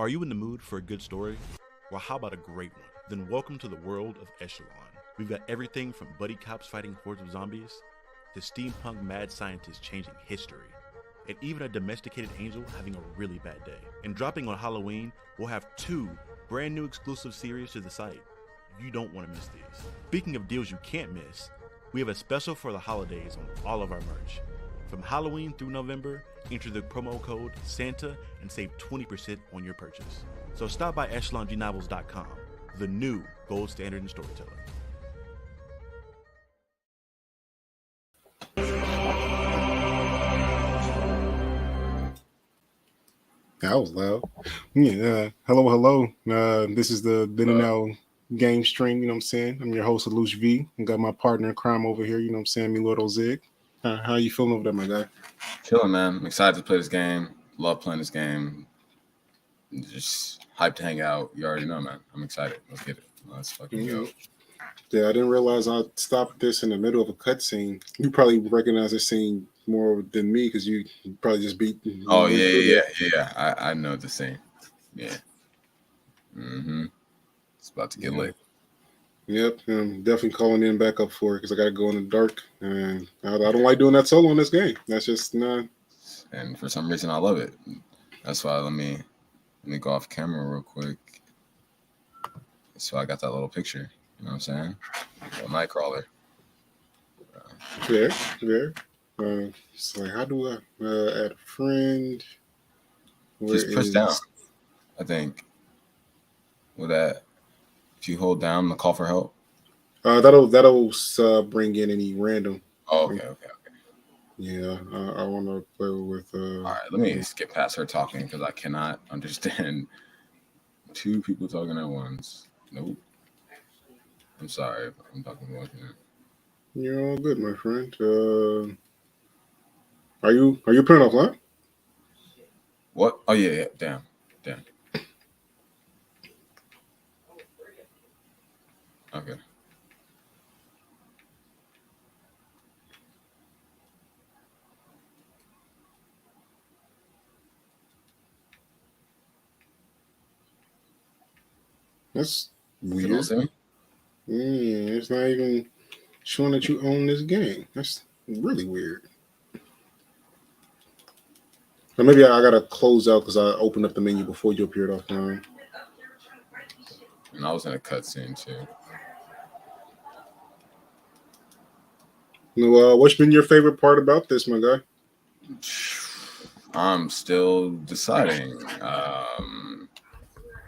Are you in the mood for a good story? Well, how about a great one? Then welcome to the world of Echelon. We've got everything from buddy cops fighting hordes of zombies to steampunk mad scientists changing history, and even a domesticated angel having a really bad day. And dropping on Halloween, we'll have 2 brand new exclusive series to the site. You don't want to miss these. Speaking of deals you can't miss, we have a special for the holidays on all of our merch. From Halloween through November, enter the promo code SANTA and save 20% on your purchase. So stop by echelongnnovels.com, the new gold standard in storytelling. That was loud. Yeah. Hello. This is the Been and Now game stream. You know what I'm saying? I'm your host, Alush V. I got my partner in crime over here. You know what I'm saying? Milord Zig. How you feeling over there, my guy? Chilling, man. I'm excited to play this game. Love playing this game. Just hyped to hang out. You already know, man. I'm excited. Let's get it. Let's fucking go. Yeah, I didn't realize I stopped this in the middle of a cutscene. You probably recognize this scene more than me because you probably just beat. Oh yeah. I know the scene. Yeah. It's about to get lit. Yep, I'm definitely calling in back up for it because I got to go in the dark, and I don't like doing that solo in this game. That's just not. And for some reason, I love it. That's why let me go off camera real quick. So I got that little picture. You know what I'm saying? A Nightcrawler. There. It's like, how do I add a friend? Just press down. I think. With that, if you hold down the call for help. That'll bring in any random. Oh, okay. Yeah, I want to play with. All right, let me skip past her talking because I cannot understand 2 people talking at once. Nope. I'm sorry if I'm talking about that. You're all good, my friend. Are you putting offline? What? Oh yeah. Damn. Okay. That's weird. You don't see me? It's not even showing that you own this game. That's really weird. So maybe I gotta close out because I opened up the menu before you appeared offline. And I was in a cutscene too. What's been your favorite part about this, my guy? I'm still deciding.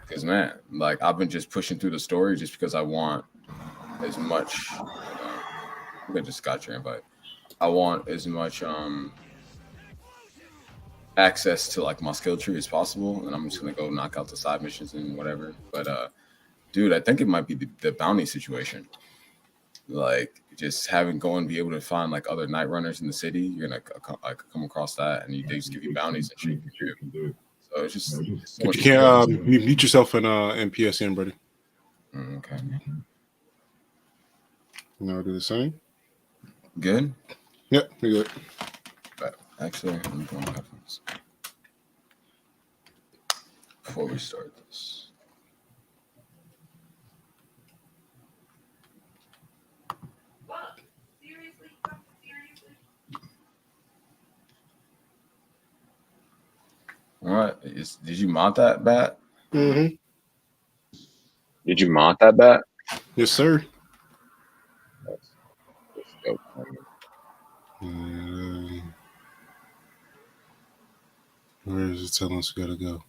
Because man, like I've been just pushing through the story just because I want as much. I just got your invite. I want as much access to like my skill tree as possible, and I'm just gonna go knock out the side missions and whatever. But dude, I think it might be the bounty situation. Like just be able to find like other night runners in the city. You're gonna come across that, and they just give you bounties and shit you can do. So it's just. But you can't mute yourself in PSN, buddy. Okay. Now do the same. Good. Yep, you're good. But actually, let me put on my headphones before we start this. All right. Did you mount that bat? Mm-hmm. Did you mount that bat? Yes, sir. Let's go. Where is it telling us we gotta go?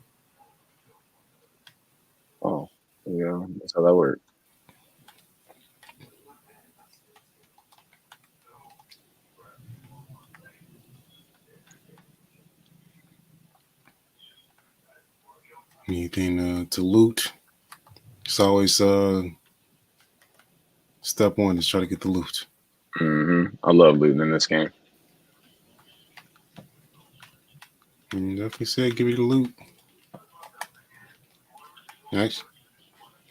Oh, yeah, that's how that works. Anything to loot? It's always step one is try to get the loot. I love looting in this game. Definitely said, give me the loot. Nice.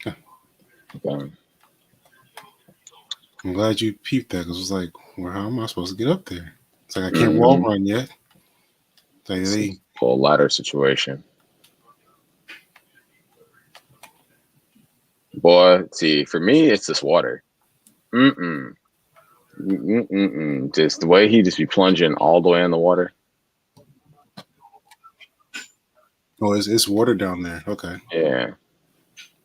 Okay. I'm glad you peeped that because it was like, well, how am I supposed to get up there? It's like I can't wall run yet. Full ladder situation. Boy, see, for me, it's this water. Mm-mm. Mm-mm-mm. Just the way he just be plunging all the way in the water. Oh, it's water down there. Okay. Yeah.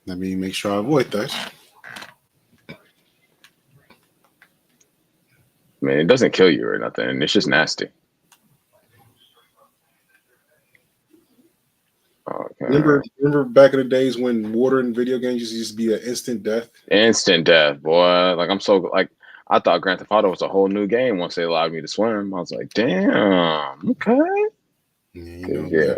Let me make sure I avoid that. I mean, it doesn't kill you or nothing. It's just nasty. Okay. Remember back in the days when water in video games used to be an instant death? Instant death, boy. Like I'm so like I thought Grand Theft Auto was a whole new game once they allowed me to swim. I was like, damn, okay. Yeah,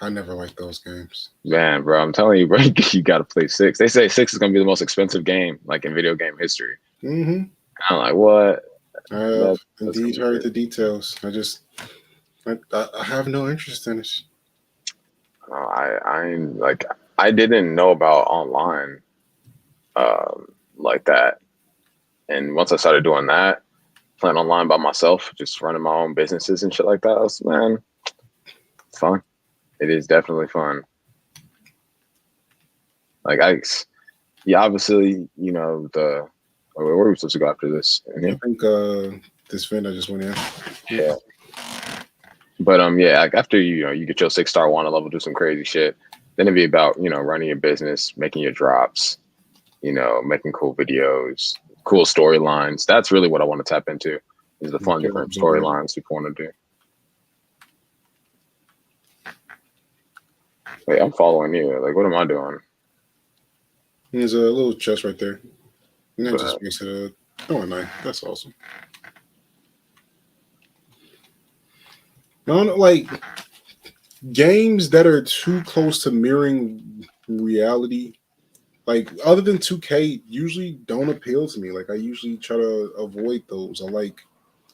I never liked those games. Man, bro, I'm telling you, bro, you got to play 6. They say 6 is gonna be the most expensive game like in video game history. Mm-hmm. I'm like, what? I have indeed heard the details. I have no interest in it. I didn't know about online like that, and once I started doing that, playing online by myself, just running my own businesses and shit like that, I was, man, it's fun. It is definitely fun. Like obviously, you know, where are we supposed to go after this? I think this vent I just went in. Yeah. But yeah, like after you get your 6-star wanna level, do some crazy shit, then it'd be about, running your business, making your drops, making cool videos, cool storylines. That's really what I want to tap into, is the fun different storylines people want to do. Wait, I'm following you. Like, what am I doing? There's a little chest right there. And that just makes it nice. That's awesome. I don't know, like games that are too close to mirroring reality, like other than 2K, usually don't appeal to me. Like I usually try to avoid those. I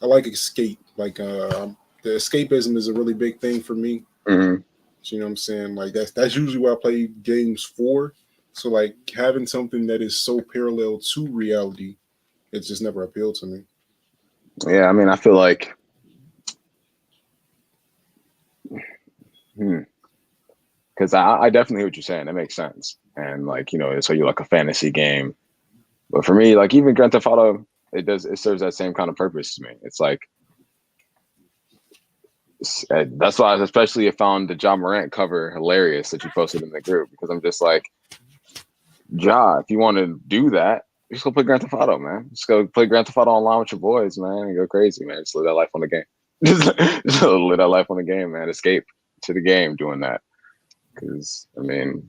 like escape. Like the escapism is a really big thing for me. Mm-hmm. So, you know what I'm saying? Like that's usually what I play games for. So like having something that is so parallel to reality, it's just never appealed to me. Yeah, I mean, I feel like because I definitely hear what you're saying. That makes sense. And like, so you like a fantasy game. But for me, like even Grand Theft Auto, it serves that same kind of purpose to me. It's like, that's why I especially found the John Morant cover hilarious that you posted in the group, because I'm just like, Ja, if you want to do that, just go play Grand Theft Auto, man. Just go play Grand Theft Auto online with your boys, man, and go crazy, man. Just live that life on the game. Just live that life on the game, man. Escape to the game doing that. Because, I mean,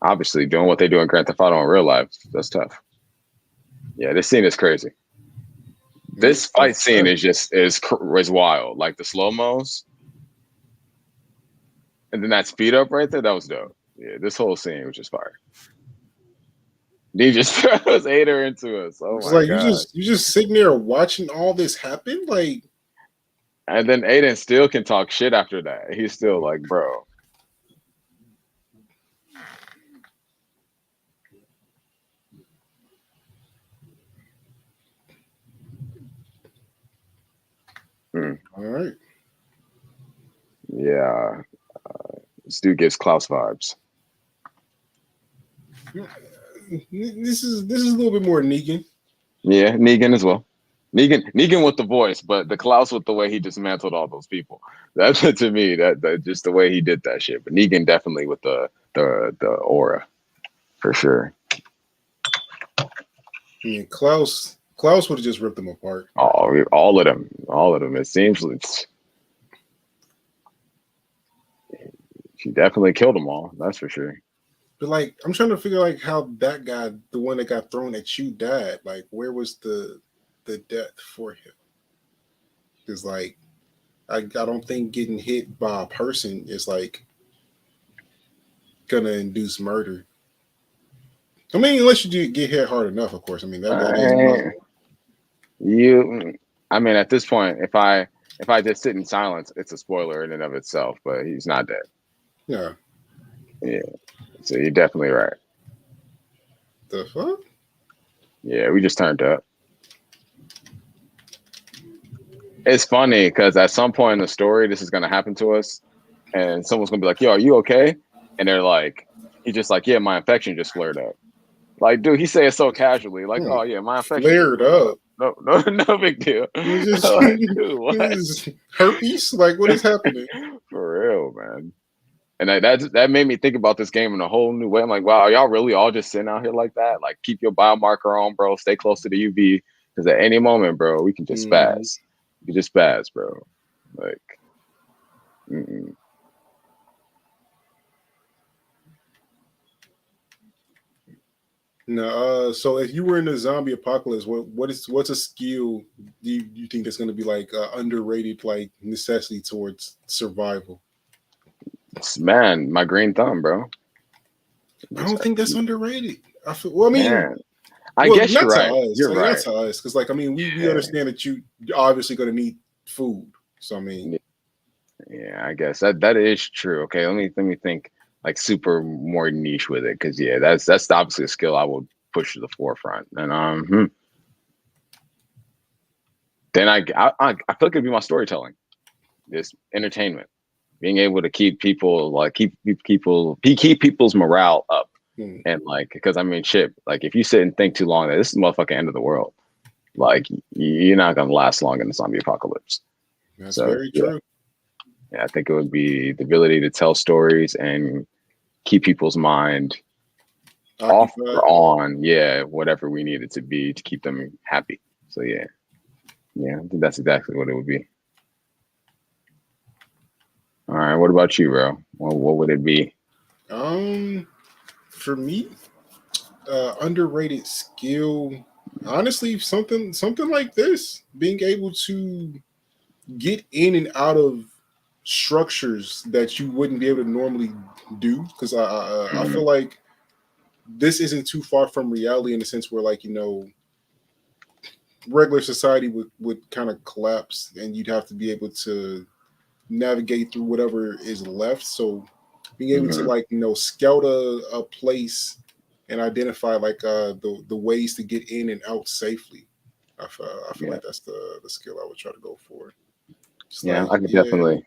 obviously doing what they do in Grand Theft Auto in real life, that's tough. Yeah, this scene is crazy. This fight scene is wild. Like the slow-mos. And then that speed up right there, that was dope. Yeah, this whole scene was just fire. He just throws Ader into us. Oh my god! You just sitting there watching all this happen, like. And then Aiden still can talk shit after that. He's still like, bro. All right. Yeah, this dude gives Klaus vibes. This is a little bit more Negan. Yeah, Negan as well. Negan with the voice, but the Klaus with the way he dismantled all those people. That's to me that just the way he did that shit. But Negan definitely with the aura, for sure. Yeah, Klaus would have just ripped them apart. Oh, all of them. It seems she definitely killed them all. That's for sure. But like, I'm trying to figure like how that guy, the one that got thrown at you, died. Like, where was the death for him? Because like, I don't think getting hit by a person is like gonna induce murder. I mean, unless you do get hit hard enough, of course. I mean, that is I mean, at this point, if I just sit in silence, it's a spoiler in and of itself. But he's not dead. Yeah. Yeah. So you're definitely right. The fuck? Yeah, we just turned up. It's funny because at some point in the story, this is gonna happen to us, and someone's gonna be like, "Yo, are you okay?" And they're like, He's just like, yeah, my infection just flared up. Like, dude, he say it so casually, like, oh yeah, my infection flared up. No, no big deal. It's just, Like, dude, what? it's herpes. Like, what is happening? For real, man. And that made me think about this game in a whole new way. I'm like, wow, are y'all really all just sitting out here like that? Like, keep your biomarker on, bro. Stay close to the UV, because at any moment, bro, we can just spaz. We just spaz, bro. Like, No, so if you were in a zombie apocalypse, what's a skill you think that's going to be like underrated, like necessity towards survival? man, my green thumb, bro. I don't think that's underrated. I feel, well, I mean, Man. I guess not you're right. to us, You're like, right. not to us, because like I mean, we understand that you're obviously going to need food. So I mean, yeah, I guess that is true. Okay, let me think like super more niche with it, because yeah, that's obviously a skill I will push to the forefront. And then I feel like it'd be my storytelling, this entertainment, being able to keep people like keep people's morale up. And like, because I mean, shit, like if you sit and think too long that this is the motherfucking end of the world, like you're not gonna last long in the zombie apocalypse. That's very true. Yeah, I think it would be the ability to tell stories and keep people's mind off or on, whatever we need it to be to keep them happy. So yeah, I think that's exactly what it would be. All right, what about you, bro? What would it be? For me, underrated skill, honestly, something like this, being able to get in and out of structures that you wouldn't be able to normally do, because I feel like this isn't too far from reality in the sense where, like, you know, regular society would kind of collapse and you'd have to be able to navigate through whatever is left. So being able to, like, you know, scout a place and identify like the ways to get in and out safely, I feel like that's the skill I would try to go for. Just I could yeah. definitely.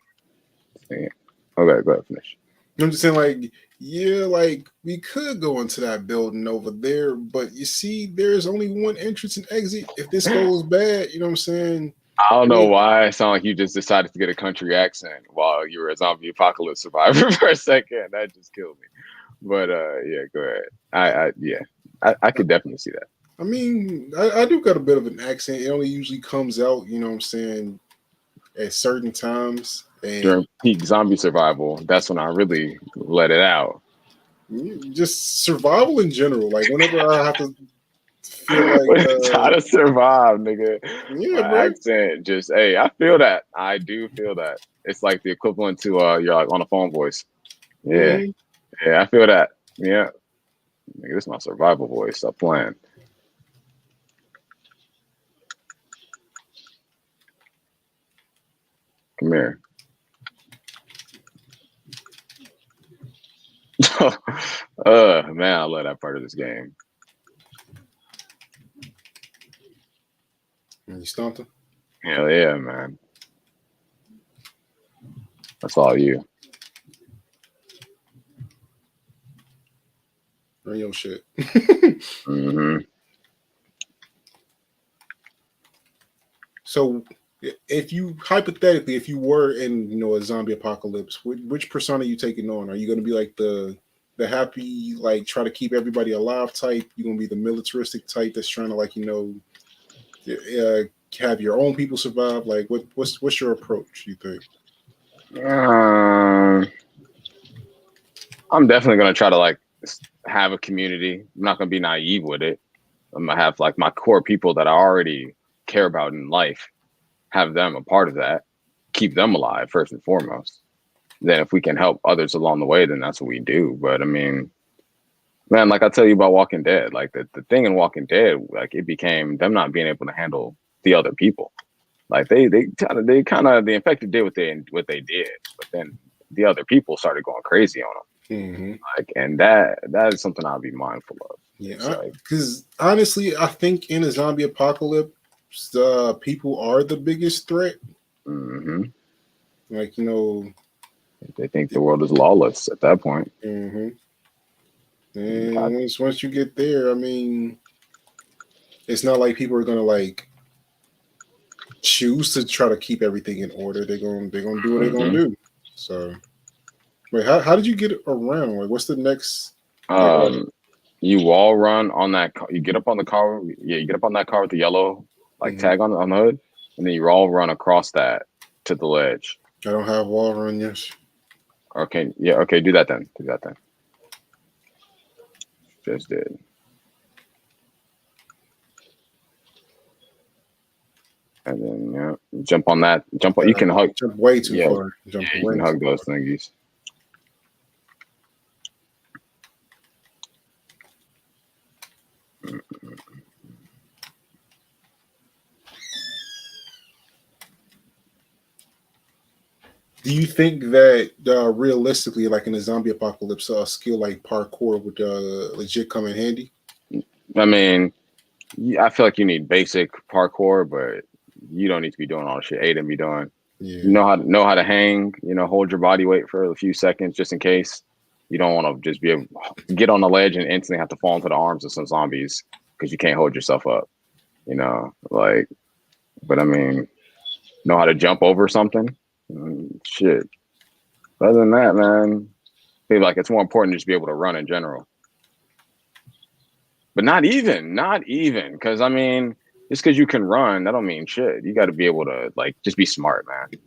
Okay, go ahead, finish. I'm just saying, like, yeah, like we could go into that building over there, but you see, there's only one entrance and exit. If this goes bad, you know what I'm saying? I don't know why it sounded like you just decided to get a country accent while you were a zombie apocalypse survivor for a second. That just killed me. But yeah, go ahead. I could definitely see that. I mean, I do got a bit of an accent. It only usually comes out, you know what I'm saying, at certain times. And during peak zombie survival, that's when I really let it out. Just survival in general. Like whenever I have to feel like it's how to survive, nigga. Yeah, my bro. Accent, just hey, I feel that. I do feel that. It's like the equivalent to you're like on a phone voice. Yeah, yeah, I feel that. Yeah, nigga, this is my survival voice. Stop playing. Come here. Man, I love that part of this game. You stomped him? Hell yeah, man. That's all you. Real shit. So, if you hypothetically, if you were in, you know, a zombie apocalypse, which persona are you taking on? Are you going to be like the happy, like try to keep everybody alive type? You going to be the militaristic type that's trying to, like, you know, have your own people survive? Like, what's your approach, you think? I'm definitely going to try to like have a community. I'm not going to be naive with it. I'm going to have like my core people that I already care about in life, have them a part of that, keep them alive first and foremost. Then if we can help others along the way, then that's what we do. But I mean, man, like I tell you about Walking Dead, like the thing in Walking Dead, like it became them not being able to handle the other people. Like the infected did what they did, but then the other people started going crazy on them. Like, and that is something I'll be mindful of. Yeah, because honestly, I think in a zombie apocalypse, people are the biggest threat. Like, you know, they think the world is lawless at that point. And once you get there, I mean, it's not like people are gonna like choose to try to keep everything in order. They're gonna do what they're gonna do. So, wait, how did you get around? Like, what's the next? You wall run on that. You get up on the car. Yeah, you get up on that car with the yellow like tag on the hood, and then you all run across that to the ledge. I don't have wall run yet. Okay, yeah, okay, do that then. Just did. And then jump on that. Jump on. You can hug. Jump way too far. Jump you can hug those thingies. Do you think that realistically, like in a zombie apocalypse, a skill like parkour would legit come in handy? I mean, I feel like you need basic parkour, but you don't need to be doing all the shit Aiden be doing. Yeah. You know how to hang. Hold your body weight for a few seconds just in case. You don't want to just be able to get on the ledge and instantly have to fall into the arms of some zombies because you can't hold yourself up. But I mean, know how to jump over something. Shit. Other than that, man, I feel like it's more important to just be able to run in general. But not even, because I mean, just because you can run, that don't mean shit. You got to be able to just be smart, man.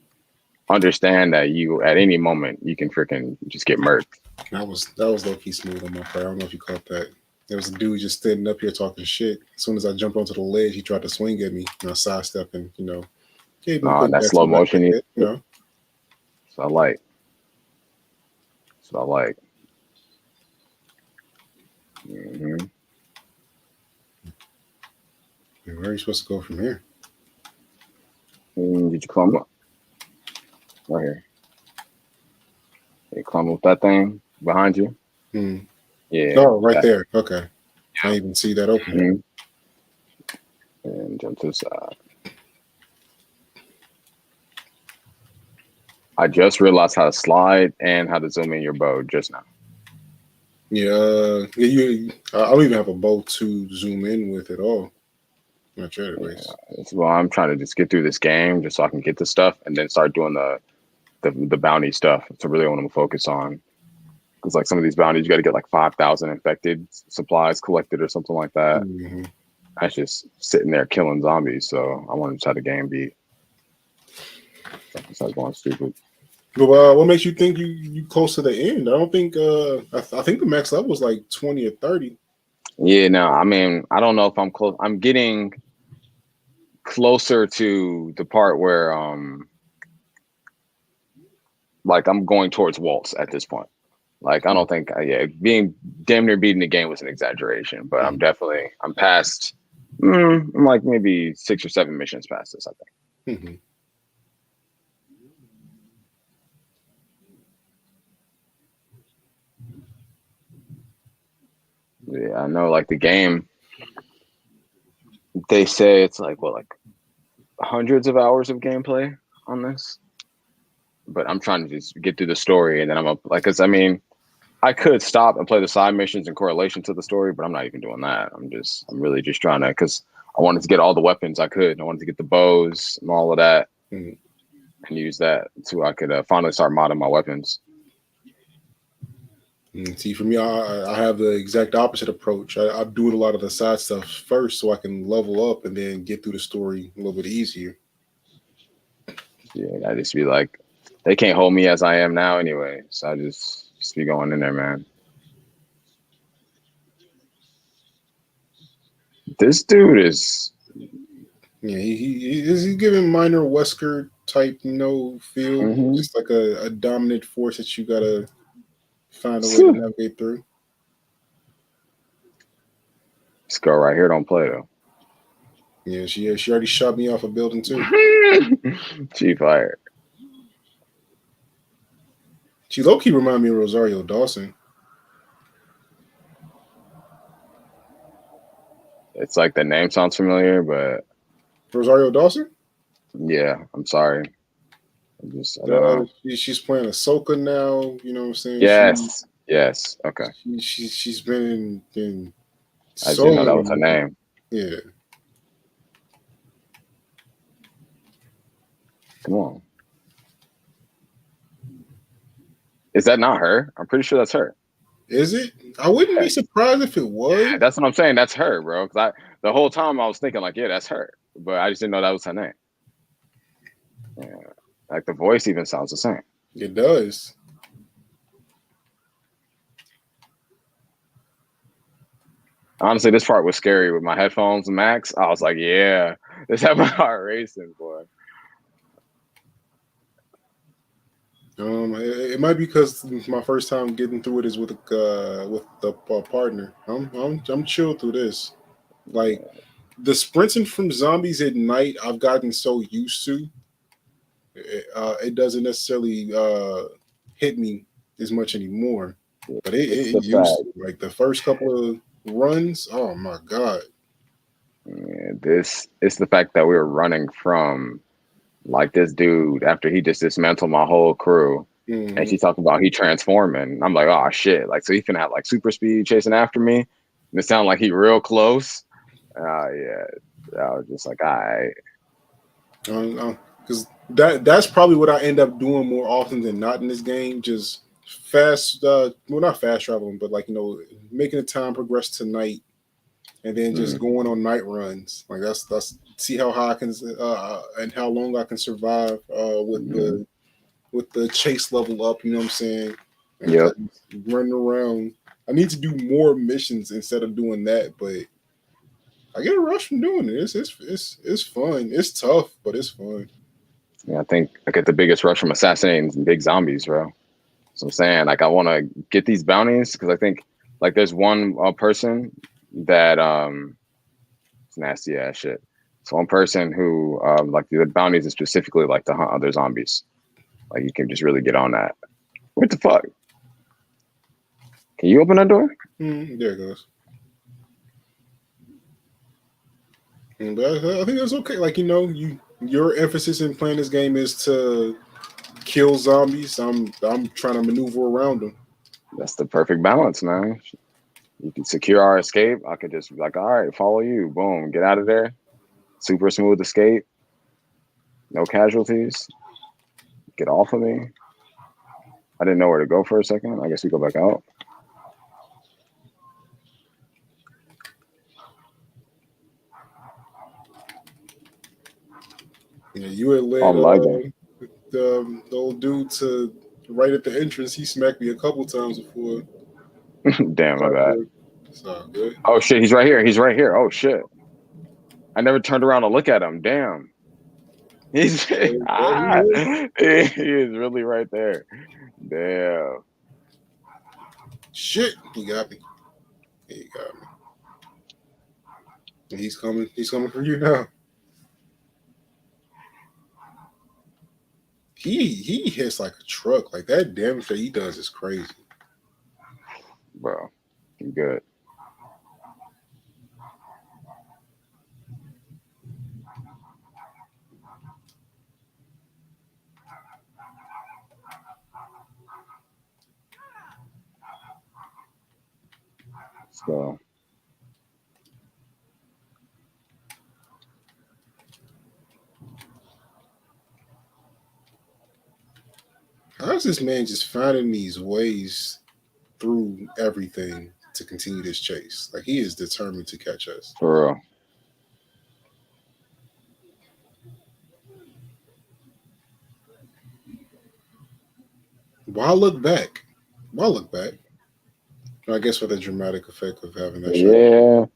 Understand that you at any moment you can freaking just get murked. That was low key smooth on my part. I don't know if you caught that. There was a dude just standing up here talking shit. As soon as I jumped onto the ledge, he tried to swing at me, and I sidestepped and that slow motion. So I like. Where are you supposed to go from here? Did you climb up? Right here. You climb up that thing behind you? Yeah. Oh, right there. Okay. I didn't even see that open. And jump to the side. I just realized how to slide and how to zoom in your bow just now. Yeah, I don't even have a bow to zoom in with at all. Not sure anyways. Well, I'm trying to just get through this game just so I can get the stuff and then start doing the bounty stuff. It's really what I'm gonna focus on. Because some of these bounties, you got to get 5,000 infected supplies collected or something like that. That's just sitting there killing zombies. So I want to try the game beat. Start going stupid. But what makes you think you close to the end? I don't think. I think the max level was 20 or 30. Yeah, no. I mean, I don't know if I'm close. I'm getting closer to the part where I'm going towards Waltz at this point. I don't think, being damn near beating the game was an exaggeration, but I'm past, I'm maybe 6 or 7 missions past this, I think. Yeah, I know, the game, they say it's hundreds of hours of gameplay on this, but I'm trying to just get through the story, and then I'm because I mean, I could stop and play the side missions in correlation to the story, but I'm not even doing that. I'm really just trying to, because I wanted to get all the weapons I could. I wanted to get the bows and all of that and use that so I could finally start modding my weapons. See, for me, I have the exact opposite approach. I do a lot of the side stuff first so I can level up and then get through the story a little bit easier. Yeah, I just be they can't hold me as I am now anyway. So I just be going in there, man. This dude is... Yeah, he's giving minor Wesker type, feel. Just like a dominant force that you got to find a way to navigate through. This girl right here don't play, though. Yeah, she already shot me off a building, too. She fired. She low-key remind me of Rosario Dawson. It's the name sounds familiar, but... Rosario Dawson? Yeah, I'm sorry. I don't know. She's playing Ahsoka now, you know what I'm saying? Yes. Yes. Okay. She's been in I just so didn't know that was her many. name. Yeah. Come on. Is that not her? I'm pretty sure that's her. Is it? I wouldn't be Yes. surprised if it was. Yeah, that's what I'm saying. That's her, bro. Because the whole time I was thinking like, yeah, that's her, but I just didn't know that was her name. Yeah. Like the voice even sounds the same. It does. Honestly, this part was scary with my headphones max. I was like, yeah, this had my heart racing, boy. It might be because my first time getting through it is with the partner. I'm chill through this. Like the sprinting from zombies at night, I've gotten so used to. It doesn't necessarily hit me as much anymore. But It's it the used fact. to. Like the first couple of runs. Oh my god. Yeah, it's the fact that we were running from like this dude after he just dismantled my whole crew. And Hmm. she talked about he transforming. I'm like, oh shit. Like, so he finna have like super speed chasing after me. And it sounded like he real close. Yeah. I was just like, all right. Because that's probably what I end up doing more often than not in this game. Just fast, well, not fast traveling, but like making the time progress to night, and then just Mm, going on night runs. Like that's see how high I can and how long I can survive mm, with the chase level up. You know what I'm saying? And yep. just running around. I need to do more missions instead of doing that, but I get a rush from doing it. It's fun. It's tough, but it's fun. Yeah, I think I get the biggest rush from assassinating big zombies, bro. So I'm saying, like, I want to get these bounties because I think, like, there's one person that it's nasty ass shit. So one person who like the bounties is specifically like to hunt other zombies. Like you can just really get on that. What the fuck? Can you open that door? There it goes. But I think that's okay. Like your emphasis in playing this game is to kill zombies. I'm trying to maneuver around them. That's the perfect balance, man. You can secure our escape. I could just be like, all right, follow you. Boom, get out of there. Super smooth escape. No casualties. Get off of me. I didn't know where to go for a second. I guess we go back out. Yeah, you had Oh, led I'm lagging. the old dude to right at the entrance. He smacked me a couple times before. Damn, my bad. It's all good. Oh shit, he's right here. He's right here. Oh shit. I never turned around to look at him. Damn. He's There he is. he is really right there. Damn. Shit, he got me. He got me. And he's coming. He's coming for you now. He hits like a truck. Like that damage that he does is crazy. Bro. You good. So How's this man just finding these ways through everything to continue this chase? Like he is determined to catch us. for real. Why look back? Why look back? I guess for the dramatic effect of having that shot. Yeah.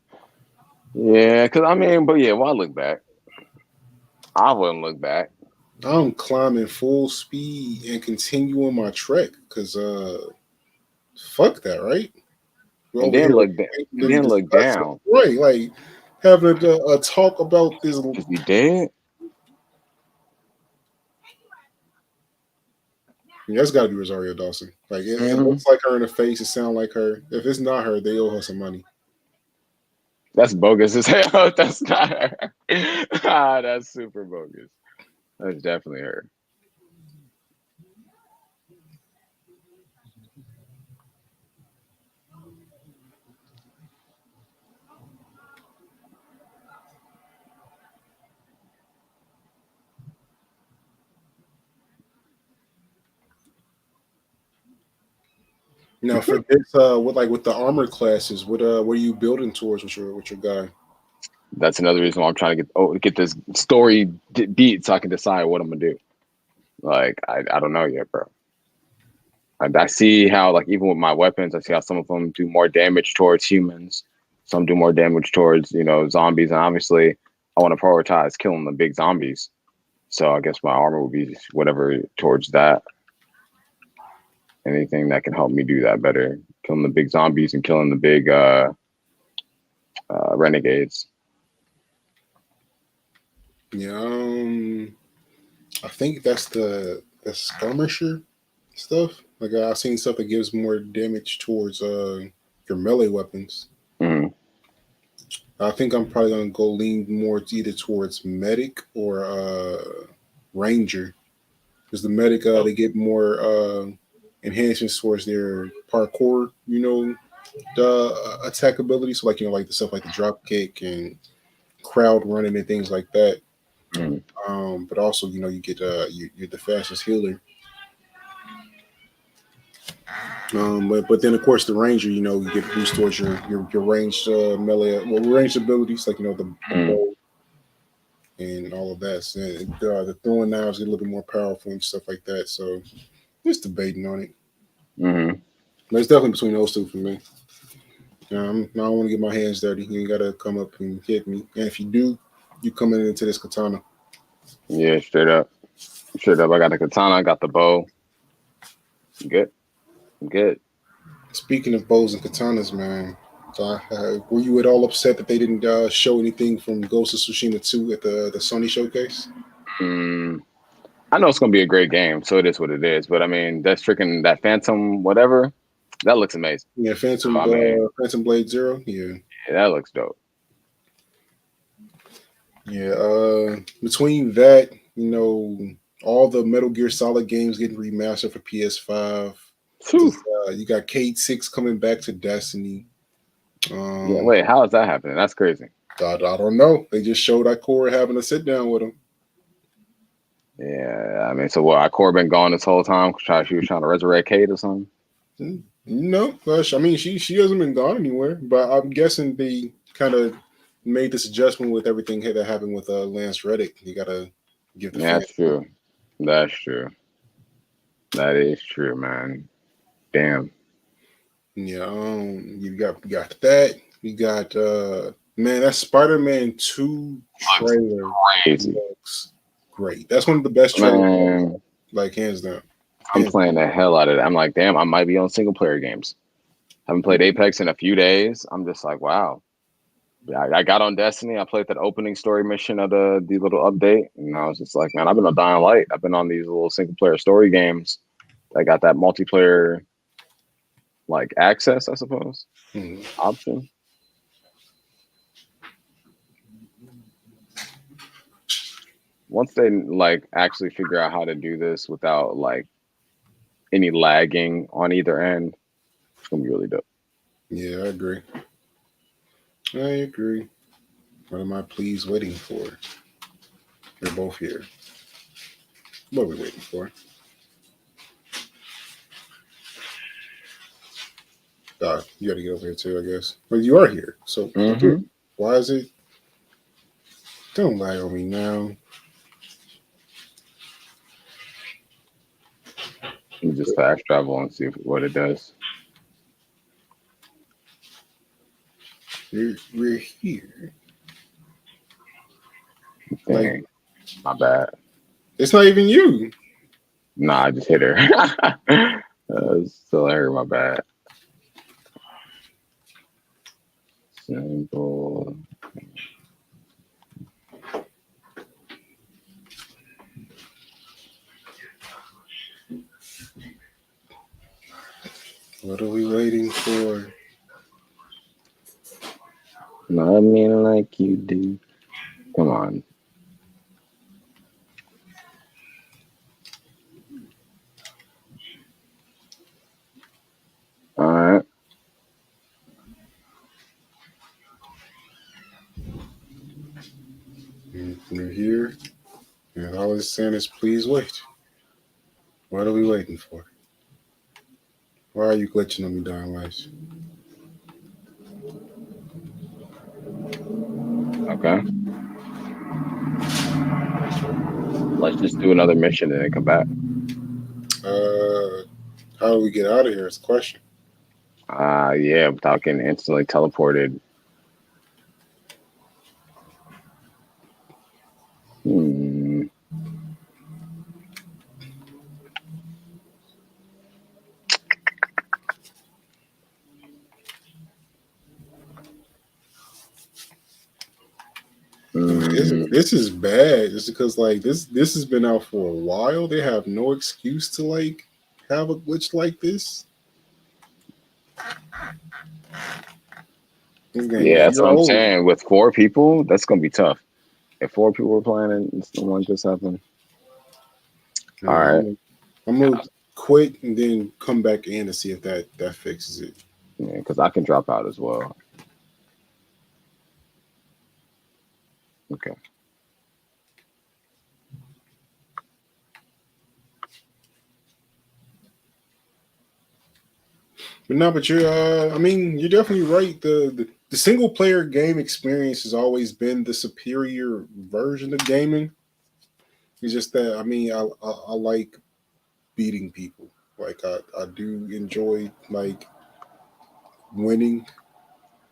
Yeah, cause I mean, but yeah, why look back? I wouldn't look back. I'm climbing full speed and continuing my trek because fuck that, right? We're And over then here look and and then look discussing, down. right? Like having a talk about this. Cause you dead? That's got to be Rosario Dawson. Like it Mm-hmm. looks like her in the face. It sounds like her. If it's not her, they owe her some money. That's bogus as hell. That's not her. That's super bogus. That's definitely her. Now for this, with the armor classes, what are you building towards with your guy? That's another reason why I'm trying to get this story beat so I can decide what I'm gonna do. Like I don't know yet, bro. I see how, like, even with my weapons, I see how some of them do more damage towards humans, some do more damage towards zombies, and obviously I want to prioritize killing the big zombies. So I guess my armor would be whatever towards that. Anything that can help me do that better, killing the big zombies and killing the big renegades. Yeah, I think that's the skirmisher stuff. Like I've seen stuff that gives more damage towards your melee weapons. Mm. I think I'm probably gonna go lean more either towards medic or ranger, because the medic they get more enhancements towards their parkour, the attack ability. So like like the stuff like the drop kick and crowd running and things like that. Mm. But also you get you're the fastest healer. But then of course the ranger, you get boost towards your ranged melee, ranged abilities like the Mm. bow and all of that. So, the throwing knives get a little bit more powerful and stuff like that. So just debating on it. Mm-hmm. But it's definitely between those two for me. I don't want to get my hands dirty. You gotta come up and hit me. And if you do, you coming into this katana. Yeah, straight up. Straight up. I got the katana, I got the bow. Good. Good. Speaking of bows and katanas, man, were you at all upset that they didn't show anything from Ghost of Tsushima 2 at the Sony showcase? Mm. I know it's gonna be a great game, so it is what it is. But I mean, that's freaking that Phantom whatever, that looks amazing. Yeah, So I mean, Phantom Blade Zero. Yeah, yeah, that looks dope. yeah. Between that, all the Metal Gear Solid games getting remastered for PS5. Whew. You got Cade 6 coming back to Destiny. Yeah, wait, how is that happening? That's crazy. I don't know. They just showed Ikora having a sit down with him. Yeah, I mean, so what? Ikora been gone this whole time? She was trying to resurrect Kate or something? No, I mean she hasn't been gone anywhere. But I'm guessing they kind of made this adjustment with everything that happened with Lance Reddick. You gotta give the Yeah, that's true. That's true. That is true, man. Damn. Yeah, you got that. You got man, that Spider-Man 2 trailer Crazy. looks great. That's one of the best trailers, Man, like hands down. I'm playing the hell out of it. I'm like, damn, I might be on single player games. Haven't played Apex in a few days. I'm just like, wow. Yeah, I got on Destiny. I played that opening story mission of the little update, and I was just like, man, I've been on Dying Light. I've been on these little single player story games that got that multiplayer like access, I suppose, option. Once they like actually figure out how to do this without like any lagging on either end, it's gonna be really dope. Yeah, I agree. What am I please waiting for? They're both here. What are we waiting for? You got to get over here too, I guess. But you are here, so why is it? Don't lie on me now. You just fast travel and see what it does. We're here. Dang, Like, my bad. It's not even you. Nah, I just hit her. Still hurt. My bad. Simple. What are we waiting for? Love me like you do. Come on. All right. We're here, and all it's saying is please wait. What are we waiting for? Why are you glitching on me, Dying Light? Okay. Let's just do another mission and then come back. How do we get out of here? It's a question. Yeah, without getting instantly teleported. Hmm. This is bad just because like this has been out for a while. They have no excuse to like have a glitch like this. This game Yeah, a that's year what I'm old. saying. With 4 people, that's gonna be tough. If 4 people were playing and something like this happened. All right. I'm gonna quit and then come back in to see if that fixes it. Yeah, because I can drop out as well. Okay. But no, but you're I mean, you're definitely right. The single player game experience has always been the superior version of gaming. It's just that I mean I like beating people. Like I do enjoy like winning.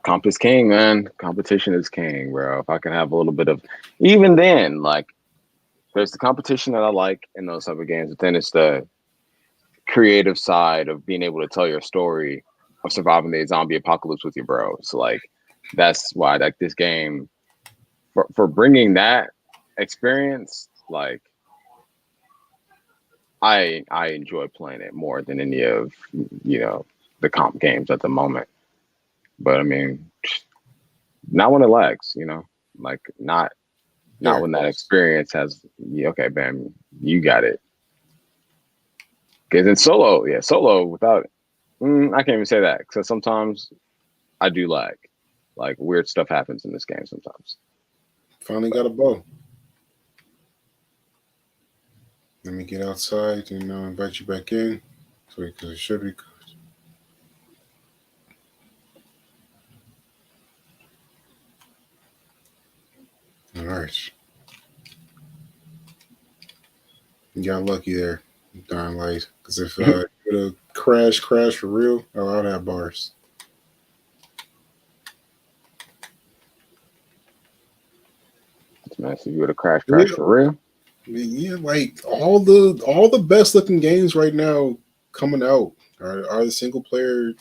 Comp is king, man. Competition is king, bro. If I can have a little bit of, even then, like, there's the competition that I like in those type of games, but then it's the creative side of being able to tell your story of surviving the zombie apocalypse with your bros. Like, that's why I like this game for bringing that experience. Like, I enjoy playing it more than any of the comp games at the moment. But I mean, not when it lags, like not Yeah. when that experience has. Okay, bam, you got it. Because in solo without, I can't even say that because sometimes I do lag. Like weird stuff happens in this game sometimes. Finally got a bow. Let me get outside and invite you back in. So because it should be good. All right. You got lucky there, darn light. Because if it would have crash for real, I'd have bars. Man, so you would have crash Yeah, for real. yeah, like all the best looking games right now coming out are the single player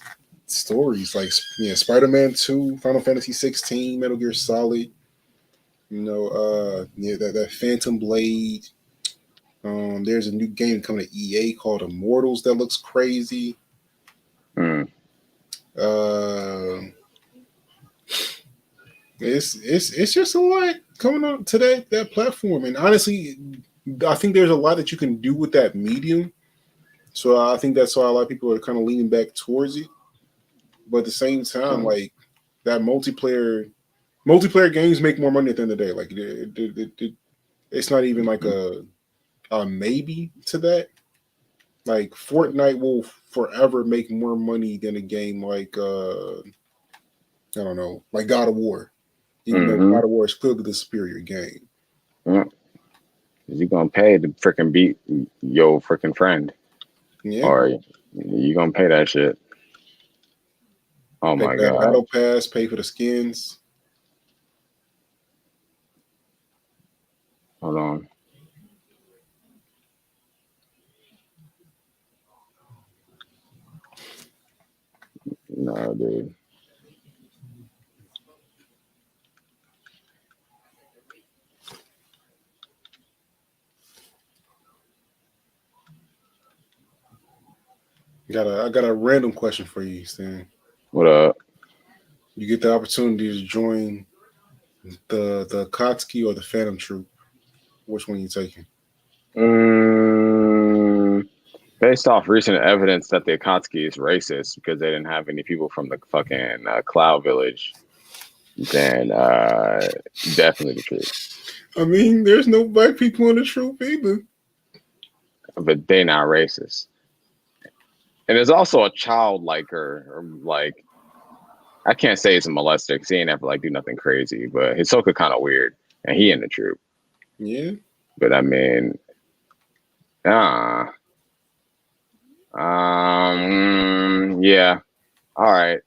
stories. Like Spider-Man 2, Final Fantasy 16, Metal Gear Solid. That Phantom Blade. There's a new game coming to EA called Immortals that looks crazy. Mm. Uh, it's just a lot coming on to that platform, and honestly, I think there's a lot that you can do with that medium. So I think that's why a lot of people are kind of leaning back towards it. But at the same time, like that multiplayer games make more money at the end of the day. Like it's not even like a maybe to that. Like Fortnite will forever make more money than a game like I don't know, like God of War. Even though God of War is clearly the superior game. You gonna pay to freaking beat your freaking friend, or you gonna pay that shit? Oh Pay my for that god! battle pass, pay for the skins. Hold on. No, dude. I got a random question for you, Stan. What up? You get the opportunity to join the Akatsuki or the Phantom Troop. Which one are you taking? Based off recent evidence that the Akatsuki is racist because they didn't have any people from the fucking Cloud Village, then definitely the troop. I mean, there's no black people in the troop either. But they not racist. And there's also a child like her, or like I can't say he's a molester because he ain't ever like do nothing crazy, but Hisoka kind of weird, and he in the troop. Yeah. But I mean, yeah. All right.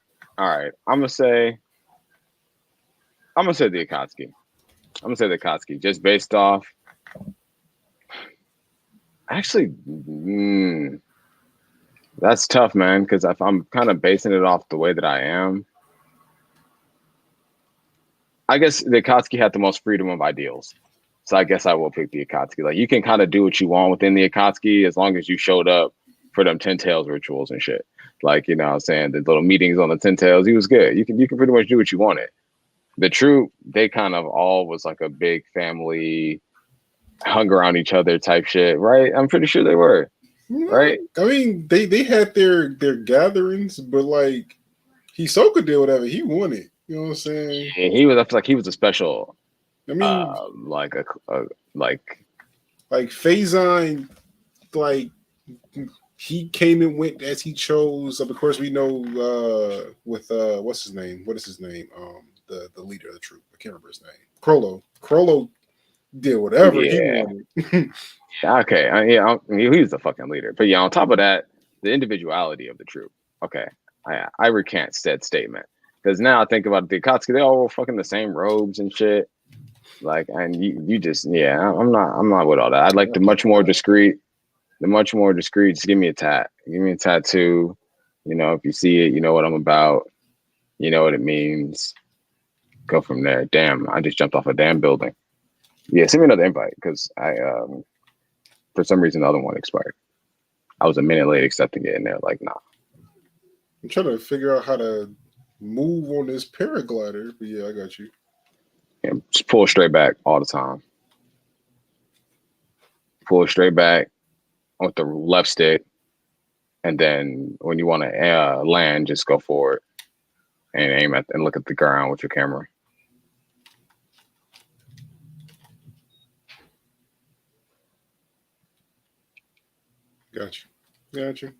I'm gonna say the Akatsuki. I'm gonna say the Akatsuki just based off. Actually, that's tough, man. Because if I'm kind of basing it off the way that I am, I guess the Akatsuki had the most freedom of ideals. So I guess I will pick the Akatsuki. Like you can kind of do what you want within the Akatsuki as long as you showed up for them 10 Tails rituals and shit. Like, you know what I'm saying? The little meetings on the 10 Tails, he was good. You can pretty much do what you wanted. The troop, they kind of all was like a big family, hung around each other type shit, right? I'm pretty sure they were. Right? I mean, they had their gatherings, but like Hisoka did whatever he wanted. You know what I'm saying? And he was, I feel like he was a special, I mean, like like Faison, like he came and went as he chose. Of course, we know with what's his name? What is his name? The leader of the troop. I can't remember his name. Crollo did whatever he yeah. wanted. Okay, yeah, he's the fucking leader. But yeah, on top of that, the individuality of the troop. Okay, I recant said statement because now I think about the Akatsuki, they all wore fucking the same robes and shit. Like, and you just I'm not with all that. I'd like the much more discreet. Just give me a tat. Give me a tattoo. You know, if you see it, you know what I'm about. You know what it means. Go from there. Damn, I just jumped off a damn building. Yeah, send me another invite because I for some reason the other one expired. I was a minute late accepting it, and they're like, "Nah." I'm trying to figure out how to move on this paraglider, but yeah, I got you. Yeah, just pull straight back all the time. Pull straight back with the left stick, and then when you want to land, just go forward and aim at and look at the ground with your camera. Got you.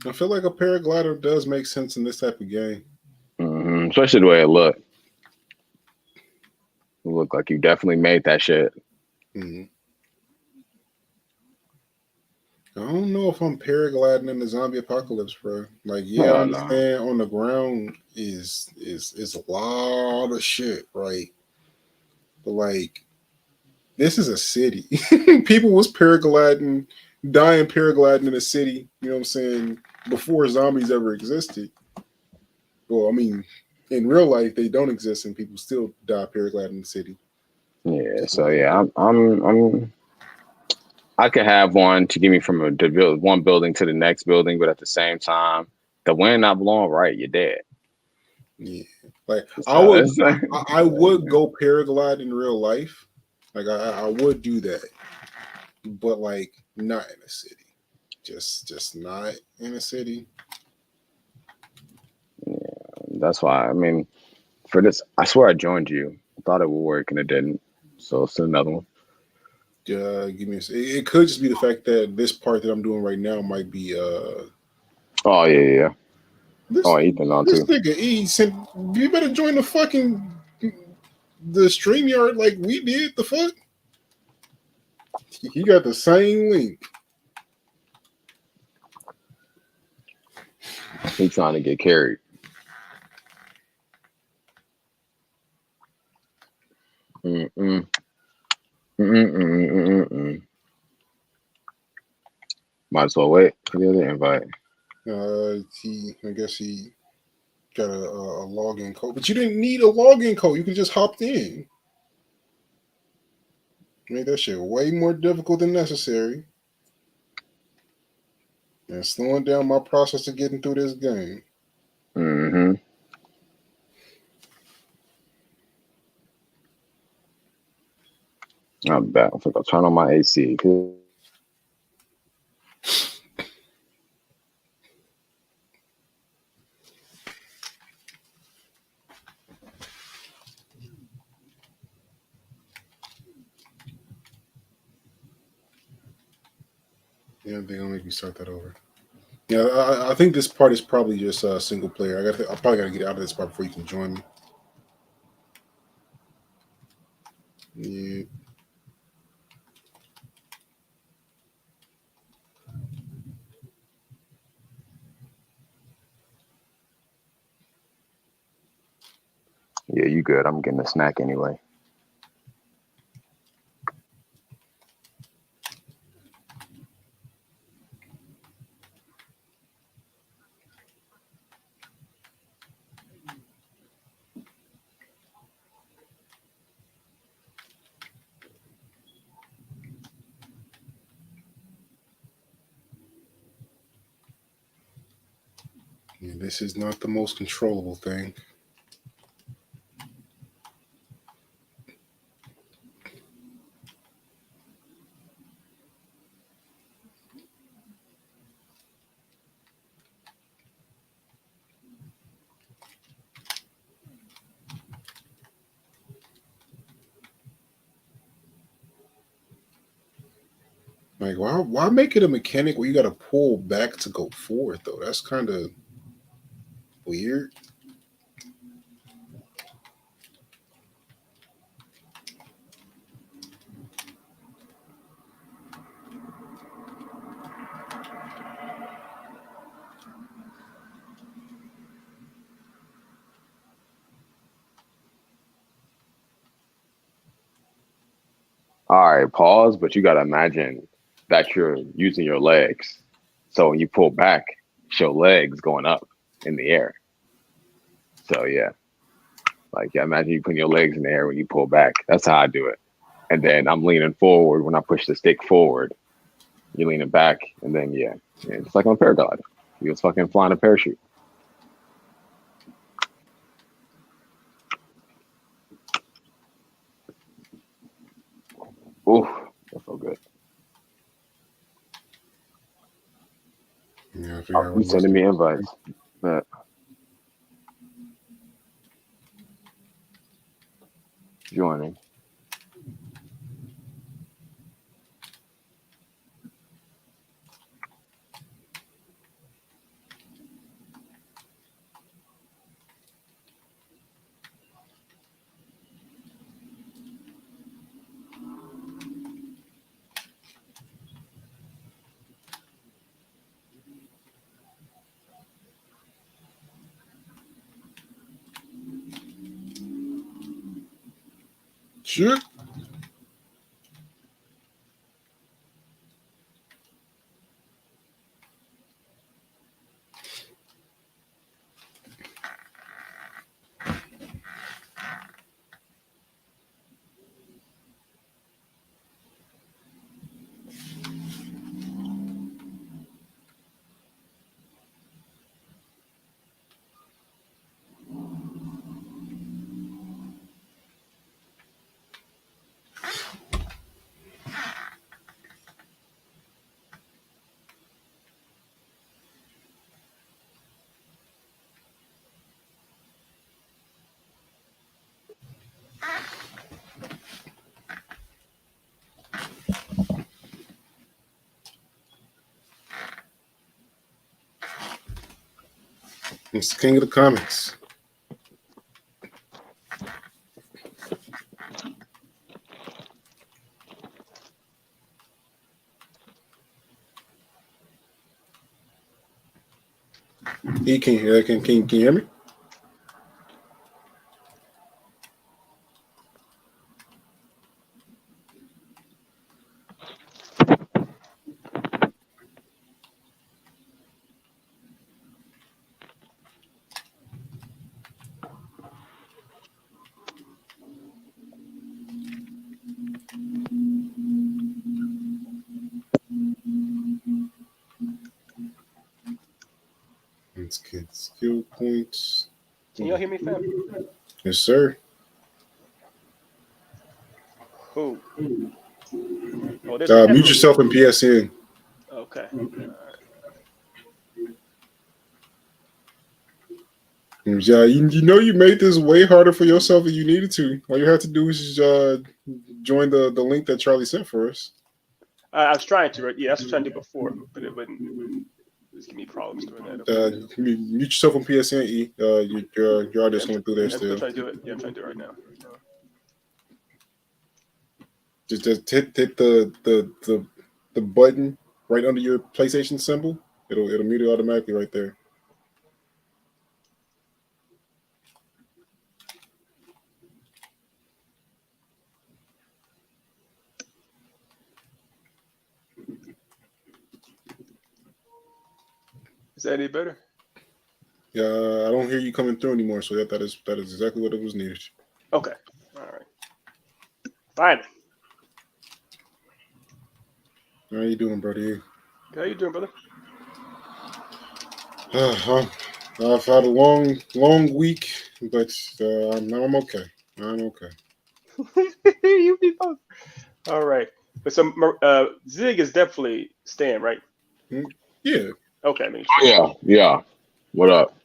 I feel like a paraglider does make sense in this type of game. Mm-hmm. Especially the way it looked. It looked like you definitely made that shit. Mm-hmm. I don't know if I'm paragliding in the zombie apocalypse, bro. Like, yeah, I understand on the ground is a lot of shit, right? But like, this is a city. People was paragliding, dying paragliding in a city. You know what I'm saying? Before zombies ever existed. Well, I mean, in real life, they don't exist, and people still die paragliding in the city. Yeah. So yeah, I could have one to get me from one building to the next building, but at the same time, the wind not blowing right, you're dead. Yeah, like So I would go paraglide in real life. Like I would do that, but like not in a city. Just not in a city. Yeah, that's why. I mean, for this, I swear I joined you. I thought it would work and it didn't. So it's another one. Give me it could just be the fact that this part that I'm doing right now might be Oh yeah. This, Ethan on this too. nigga E said you better join the fucking the StreamYard like we did. The fuck? He got the same link. He's trying to get carried. Mm-mm. Mm-mm. Might as well wait for the other invite. I guess he got a login code, but you didn't need a login code. You can just hop in. Made that shit way more difficult than necessary, and slowing down my process of getting through this game. Mm-hmm. I'm back. I think I'll turn on my AC. Yeah, they're gonna make me start that over. Yeah, I think this part is probably just single player. I probably gotta get out of this part before you can join me. Yeah. Yeah, you good. I'm getting a snack anyway. Yeah, this is not the most controllable thing. Like, why make it a mechanic where you got to pull back to go forward though? That's kind of weird. All right, pause, but you gotta imagine that you're using your legs. So when you pull back, it's your legs going up in the air. So yeah, like yeah, imagine you putting your legs in the air when you pull back. That's how I do it. And then I'm leaning forward when I push the stick forward. You're leaning back, and then yeah, it's like on a paraglide. You was fucking flying a parachute. Oof, that felt good. Yeah, I Oh, figure out you what sending me invites. But joining. Sure. It's the king of the comics. He can hear. Can you hear me? Let's get skill points. Can y'all hear me, fam? Yes, sir. Cool. Oh, there's some Mute echo. yourself in PSN. Okay. Yeah, you know you made this way harder for yourself than you needed to. All you have to do is join the link that Charlie sent for us. I was trying to, right? Yeah, that's what I was trying to do before, but it wouldn't. Just give me problems doing that. Okay. Mute yourself on PSN. Your audio's coming through there I'm still. trying to do it. Yeah, I'm trying to do it right now. Just hit the button right under your PlayStation symbol. It'll mute it automatically right there. Is that any better? Yeah, I don't hear you coming through anymore. So that is exactly what it was needed. Okay. All right. Fine. How you doing, buddy? How you doing, brother? I've had a long week, but now I'm okay. I'm okay. You be both. All right. But Zig is definitely staying, right? Yeah. Okay. I mean, Oh, yeah. What up?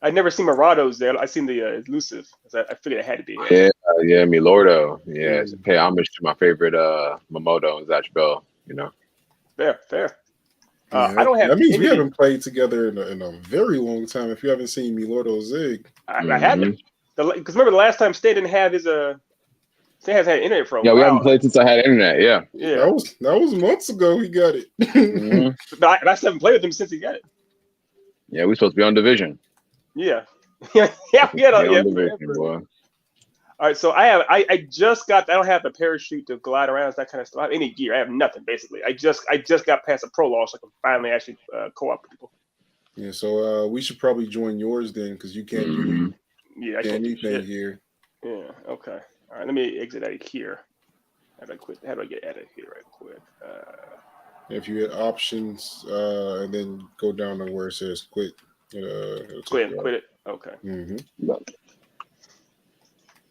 I never seen Murado's there. I seen the elusive. I figured it had to be him. Yeah, Milordo. Yeah, pay homage to my favorite Momodo and Zatch Bell, you know. Fair. Yeah, I don't have. That means we haven't played together in a very long time. If you haven't seen Milordo Zig, I haven't. Because remember the last time Stay didn't have his Stay has had internet for a while. Yeah, we haven't played since I had internet. Yeah. That was months ago. He got it. But I still haven't played with him since he got it. Yeah, we're supposed to be on Division. Yeah. Yeah, we had on Division, boy. All right, so I just got. I don't have the parachute to glide around, that kind of stuff. I have any gear. I have nothing basically. I just got past a prologue, so I can finally actually co-op with people. Yeah, so we should probably join yours then, because you can't do I can't do anything here. Yeah. Okay. All right. Let me exit out of here. How do I get out of here right quick? If you hit options and then go down to where it says quit. Quit it. Okay.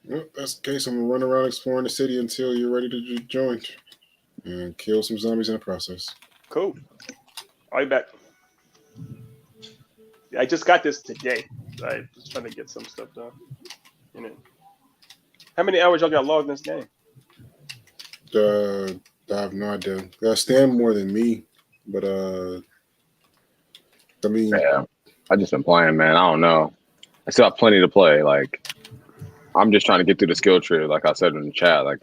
Well, that's the case. I'm gonna run around exploring the city until you're ready to join and kill some zombies in the process. Cool. I'll be back. Yeah, I just got this today. I was trying to get some stuff done. How many hours y'all got logged in this game? I have no idea. Stan more than me, but I mean, yeah, I just been playing, man. I don't know. I still have plenty to play. Like, I'm just trying to get through the skill tree. Like I said in the chat, like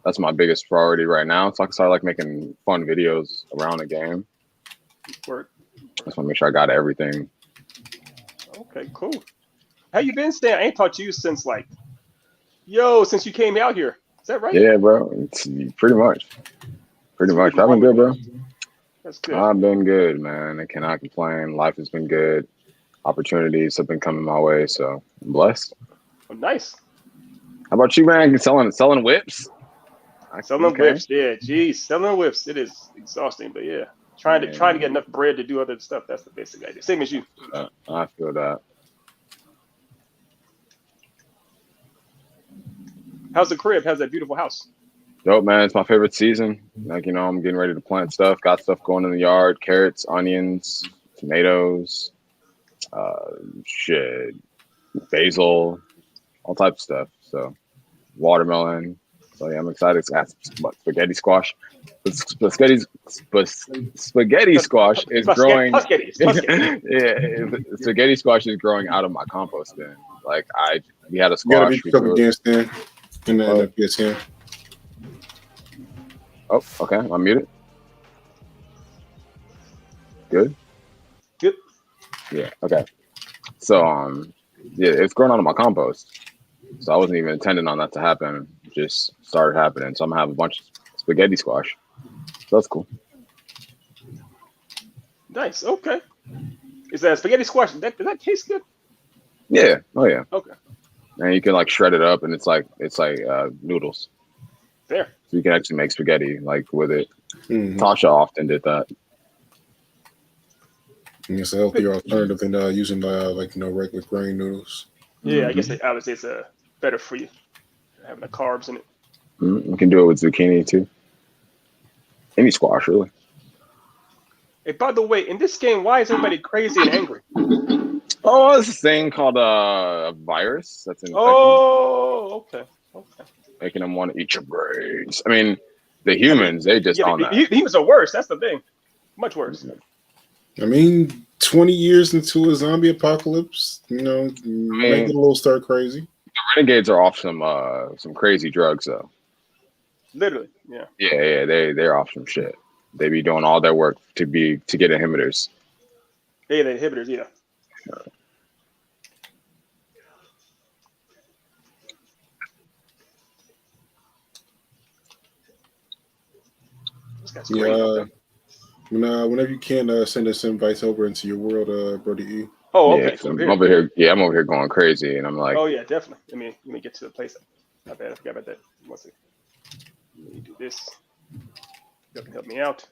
that's my biggest priority right now. So I can start like making fun videos around the game. Work. I just want to make sure I got everything. Okay, cool. How you been, Stan? I ain't talked to you since since you came out here. Is that right? Yeah, bro. It's pretty much. I've been good, bro. That's good. I've been good, man. I cannot complain. Life has been good. Opportunities have been coming my way, so I'm blessed. Oh, nice. How about you, man? Selling whips? Selling whips, yeah. Geez, selling whips. It is exhausting, but yeah. Trying to get enough bread to do other stuff. That's the basic idea. Same as you. I feel that. How's the crib? How's that beautiful house? Dope, man. It's my favorite season. Like, I'm getting ready to plant stuff. Got stuff going in the yard. Carrots, onions, tomatoes, basil, all types of stuff. So, watermelon. So, yeah, I'm excited. It's got spaghetti squash. Spaghetti squash is growing. Yeah, spaghetti squash is growing out of my compost bin. Like, we had a squash. You gotta be against them in the PSN. Oh, okay. I'm muted. Good. Yeah. Okay. So, it's growing out of my compost. So I wasn't even intending on that to happen. It just started happening. So I'm gonna have a bunch of spaghetti squash. So that's cool. Nice. Okay. Is that spaghetti squash? Does that taste good? Yeah. Oh yeah. Okay. And you can like shred it up, and it's like noodles. There. So you can actually make spaghetti like with it. Mm-hmm. Tasha often did that. And it's a healthier alternative than using regular grain noodles. Yeah, I guess obviously it's better for you, having the carbs in it. You can do it with zucchini too. Any squash, really. Hey, by the way, in this game, why is everybody crazy and angry? Oh, it's this thing called a virus that's infecting. Oh, okay. Making them want to eat your brains. I mean, The humans, they just on that. The humans are worse. That's the thing. Much worse. I mean, 20 years into a zombie apocalypse, you know, make it a little start crazy. The renegades are off some crazy drugs though. Literally, yeah. Yeah, they're off some shit. They be doing all their work to get inhibitors. Yeah, the inhibitors, yeah. This guy's great. Whenever you can, send us invites over into your world, Brody E. Oh, okay. Yeah, so I'm over here. Yeah, I'm over here going crazy, and I'm like, oh yeah, definitely. Let me get to the place. Not bad. I forgot about that. One second. Let me do this. You can help me out.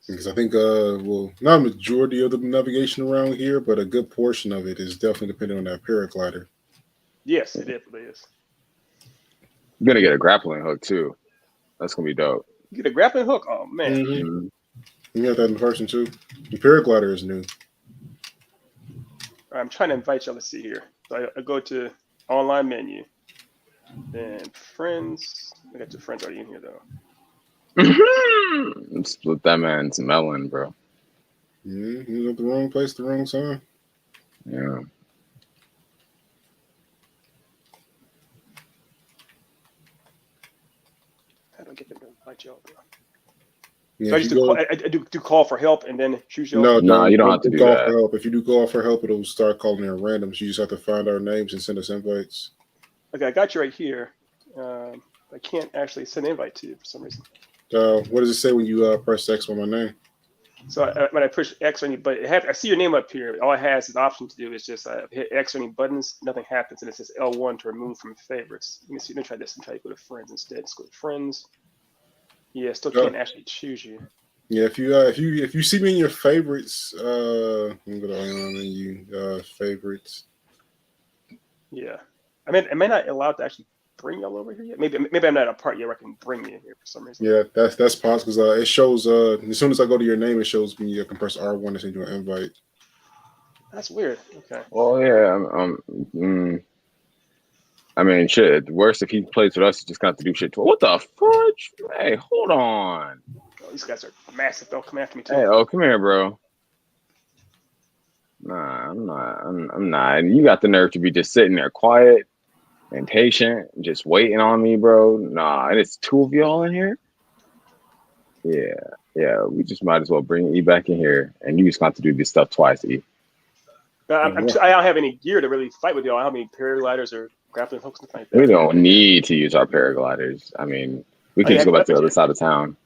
Because I think, not a majority of the navigation around here, but a good portion of it is definitely dependent on that paraglider. Yes, it definitely is. I'm gonna get a grappling hook too. That's gonna be dope. You get a grappling hook? Oh man. Mm-hmm. You got that in person too. The paraglider is new. All right, I'm trying to invite y'all to see here. So I go to online menu, then friends. I got your friends already in here though. Split that man's melon, bro. He's at the wrong place, the wrong time. Yeah. How do I get them to invite y'all, bro? Yeah, So I do call for help and then choose y'all. No, you don't have to do call that. for help. If you do call for help, it'll start calling in random. So you just have to find our names and send us invites. Okay, I got you right here. I can't actually send an invite to you for some reason. What does it say when you press X on my name? So when I push X on you, but I see your name up here. All it has is an option to do is just hit X on any buttons. Nothing happens, and it says L1 to remove from favorites. Let me see. Let me try this and try to go to friends instead. Let's go to friends. Yeah, still can't actually choose you. Yeah, if you see me in your favorites, I'm gonna on menu favorites. Yeah, I mean, am I not allowed to actually bring y'all over here yet? Maybe I'm not a part yet where I can bring you here for some reason. Yeah, that's possible because it shows as soon as I go to your name, it shows me I can press R1 to send you an invite. That's weird. Okay. Well, yeah. I mean, shit. Worse if he plays with us, he just got to do shit to him. What the fudge? Hey, hold on. Oh, these guys are massive. They'll come after me too. Hey, come here, bro. Nah, I'm not. You got the nerve to be just sitting there quiet and patient, and just waiting on me, bro. Nah, and it's two of y'all in here. Yeah. We just might as well bring E back in here, and you just got to do this stuff twice, E. I don't have any gear to really fight with y'all. I don't have any paragliders or grappling hooks and stuff like that. We don't need to use our paragliders. I mean, we can just go back to the other side of town.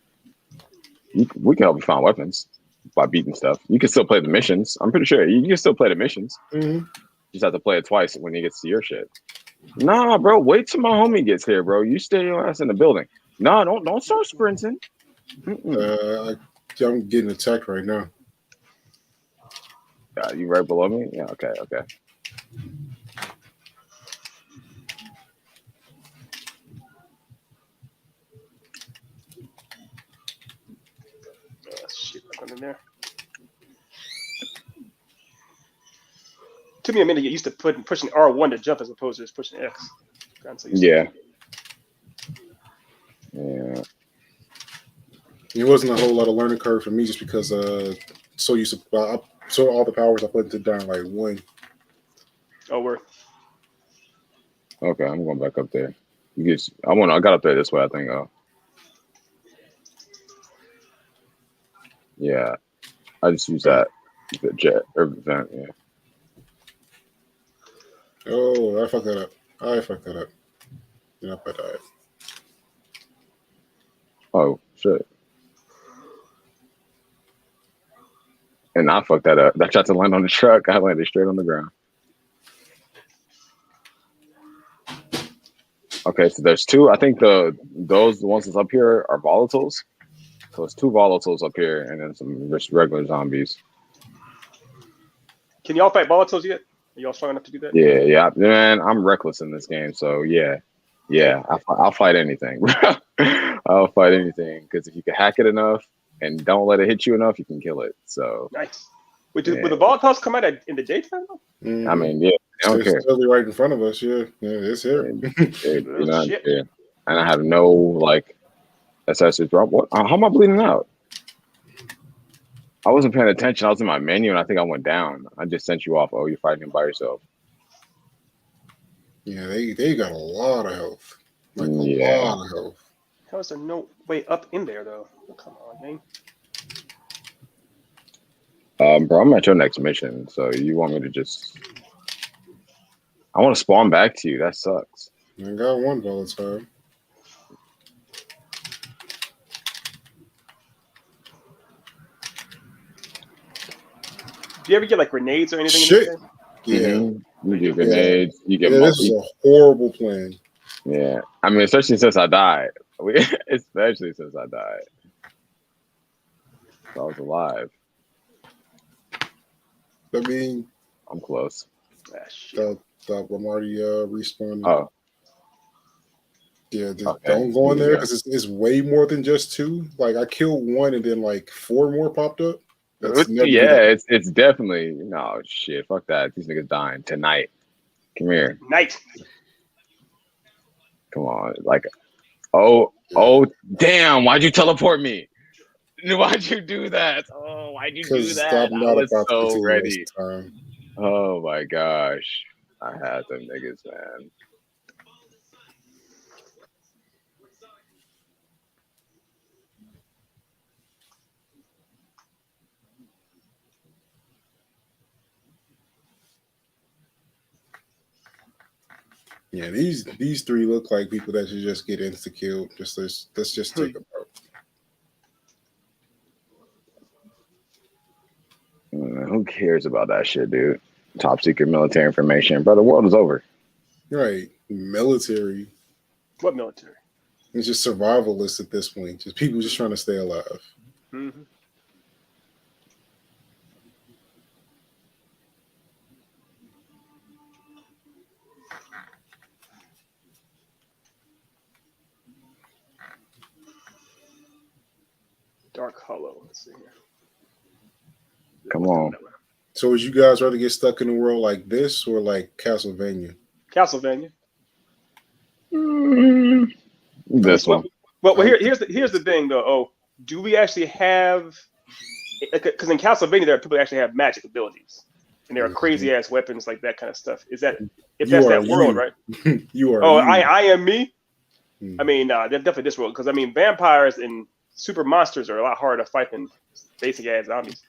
We can help you find weapons by beating stuff. You can still play the missions. I'm pretty sure you can still play the missions. Mm-hmm. You just have to play it twice when he gets to your shit. Nah, bro, wait till my homie gets here, bro. You stay your ass in the building. Nah, don't start sprinting. I'm getting attacked right now. You right below me? Yeah, okay. Shit, I'm in there. Took me a minute to get used to pushing R1 to jump as opposed to just pushing X. Yeah. It wasn't a whole lot of learning curve for me just because so all the powers I put into down like one. Oh, we're okay. I'm going back up there. I got up there this way. I think. Yeah, I just use that the jet or vent. Yeah. Oh, I fucked that up. Yep, I died. Oh shit. And I fucked that up. I tried to land on the truck. I landed straight on the ground. Okay, so there's two. I think those ones that's up here are volatiles. So it's two volatiles up here, and then some just regular zombies. Can y'all fight volatiles yet? Are y'all strong enough to do that? Yeah, man. I'm reckless in this game, so yeah. I'll fight anything. I'll fight anything because if you can hack it enough and don't let it hit you enough, you can kill it. So nice. Would the volatiles come out in the daytime? Mm-hmm. I mean, yeah, I don't It's care. totally right in front of us. Yeah, it's here. You Oh, know, shit. yeah. And I have no like accessories drop. What? How am I bleeding out? I wasn't paying attention. I was in my menu, and I think I went down. I just sent you off. Oh, you're fighting by yourself. Yeah, they got a lot of health. Like a Yeah. lot of health. How is there no way up in there though? Oh, come on, man. Bro, I'm at your next mission, so you want me to just? I want to spawn back to you. That sucks. I got one volatile. Do you ever get like grenades or anything Shit. in this game? Yeah. Mm-hmm. You get Yeah. grenades. You get Yeah, this is a horrible plan. Yeah, I mean, especially since I died. Especially since I died. I was alive. I mean, I'm close. Ah, shit. I'm already respawning. Oh, Yeah, just okay. don't go in Here we there go. because it's way more than just 2. Like I killed 1 and then like 4 more popped up. That's never Yeah, it's definitely no shit. Fuck that. These niggas dying tonight. Come here. Night. Come on. Like, oh, damn. Why'd you teleport me? Why'd you do that? Oh, why'd you do because that? I'm I not was about to so continue ready. this time. Oh my gosh. I had them niggas, man. Yeah, these 3 look like people that should just get insta killed. Let's just take them out. Who cares about that shit, dude? Top secret military information. Bro, the world is over. Right, military. What military? It's just survivalist at this point. Just people just trying to stay alive. Mm-hmm. Dark Hollow. Let's see here. Come on. So would you guys rather get stuck in a world like this or like Castlevania? Castlevania. This one. Well, here's the thing though. Oh, do we actually have? Because in Castlevania, there are people that actually have magic abilities, and there are crazy ass weapons like that kind of stuff. Is that if that's that world, right? You are. Oh, you. I am me. Hmm. I mean, they're definitely this world because I mean, vampires and super monsters are a lot harder to fight than basic ass zombies.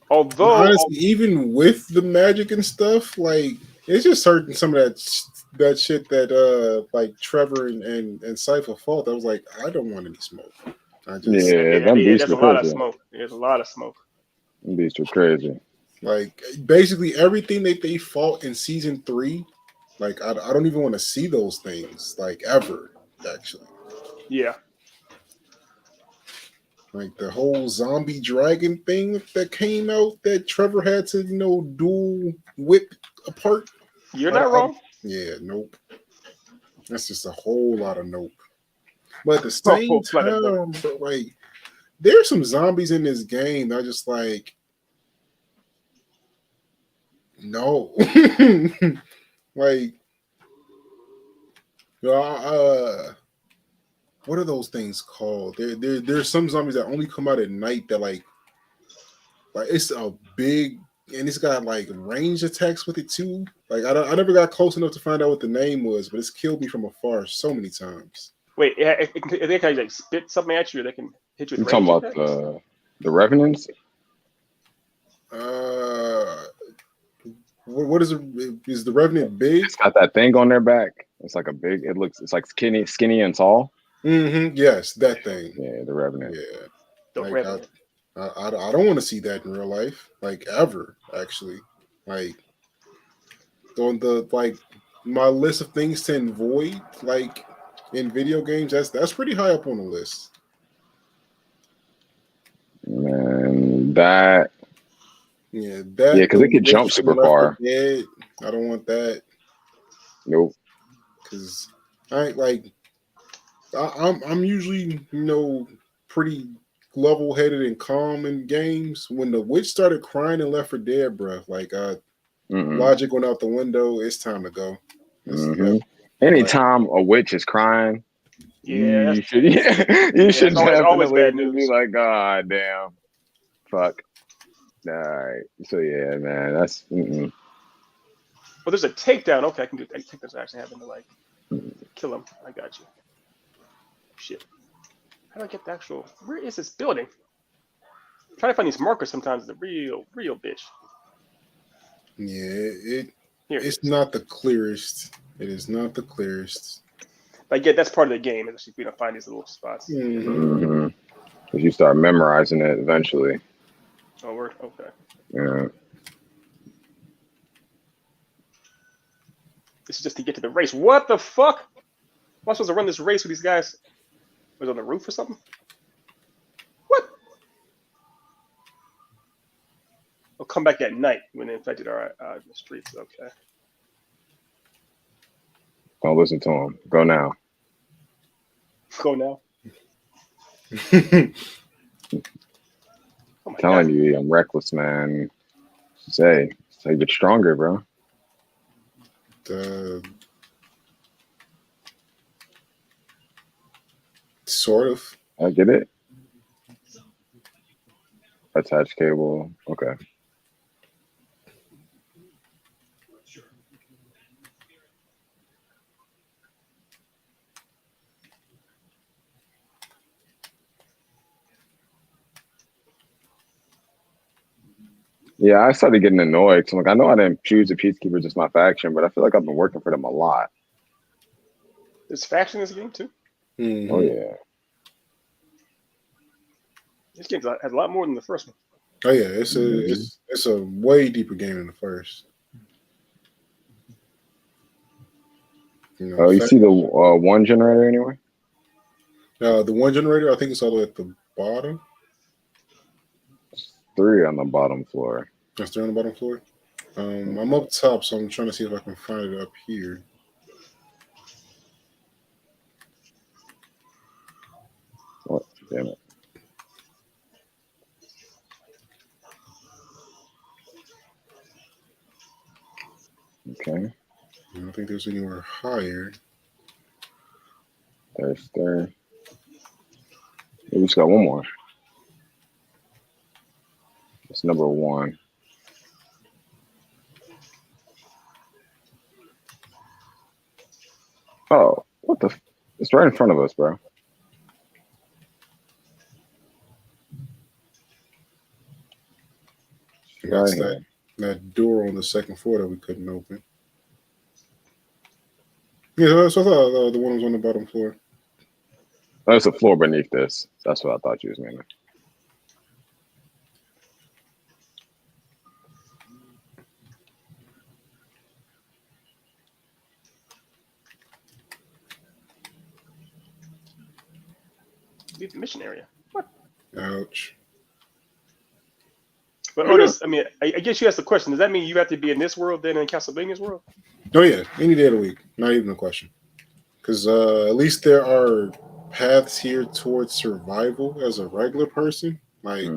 Although, honestly, even with the magic and stuff, like it's just hurting some of that shit that like Trevor and Cypher fought. I was like, I don't want any smoke. I just them beasts there's a were lot of crazy. smoke. There's a lot of smoke. Them beasts were crazy. like basically everything that they fought in season 3. Like I don't even want to see those things like ever. Actually, Yeah. like the whole zombie dragon thing that came out that Trevor had to dual whip apart. You're not wrong. Yeah, nope. That's just a whole lot of nope. But at the same time, but like, there's some zombies in this game that are just like, no. Like, what are those things called? There's some zombies that only come out at night that like it's a big and it's got like range attacks with it too. Like I never got close enough to find out what the name was, but it's killed me from afar so many times. Wait, they can like spit something at you, or they can hit you. You With talking range about attacks? the Revenants? What is it? Is the Revenant big? It's got that thing on their back. It's like it's like skinny and tall. Mm-hmm. Yes, that thing. Yeah, the Revenant. Yeah. The Like, Revenant. I don't want to see that in real life, like ever. Actually, like on the my list of things to avoid, like in video games, that's pretty high up on the list. Man, that. Yeah, because it could jump super far. Dead. I don't want that. Nope. Because I'm usually pretty level-headed and calm in games. When the witch started crying and Left 4 Dead, bro, like logic went out the window. It's time to go. Anytime a witch is crying, Yeah, you should you should always definitely bad just be news. like, God damn, fuck. All right, so yeah, man, that's. Well, there's a takedown. Okay, I can do that. Takedowns actually happen to like kill him. I got you. Shit. How do I get the actual? Where is this building? I'm trying to find these markers sometimes. The real bitch. Yeah, It's not the clearest. It is not the clearest. But yeah, that's part of the game. Is we don't find these little spots. Mm-hmm. Because you start memorizing it eventually. Oh, we're okay. Yeah. This is just to get to the race. What the fuck? Am I supposed to run this race with these guys? Was it on the roof or something? What? I'll come back at night when the infected are in the streets. Okay. Don't listen to him. Go now. Go now. Oh my Telling God. you, I'm reckless, man. Say get stronger, bro. Sort of. I get it. Attach cable. Okay. Yeah, I started getting annoyed. So I'm like, I know I didn't choose the Peacekeeper just my faction, but I feel like I've been working for them a lot. There's faction in this game too. Mm-hmm. Oh yeah. This game has a lot more than the first one. Oh yeah, it's a way deeper game than the first. You see the one generator anywhere? The one generator, I think it's all the way at the bottom. 3 on the bottom floor. That's 3 on the bottom floor. I'm up top, so I'm trying to see if I can find it up here. Oh, damn it. Okay. I don't think there's anywhere higher. There's there. We just got one more. It's number 1. Oh, what the? It's right in front of us, bro. That's that door on the second floor that we couldn't open. Yeah, that's what I thought. The one was on the bottom floor. There's a floor beneath this. That's what I thought you was meaning. Leave the mission area. What? Ouch. But Otis, I mean, I guess you asked the question. Does that mean you have to be in this world then in Castlevania's world? Oh yeah, any day of the week. Not even a question. Because at least there are paths here towards survival as a regular person. Like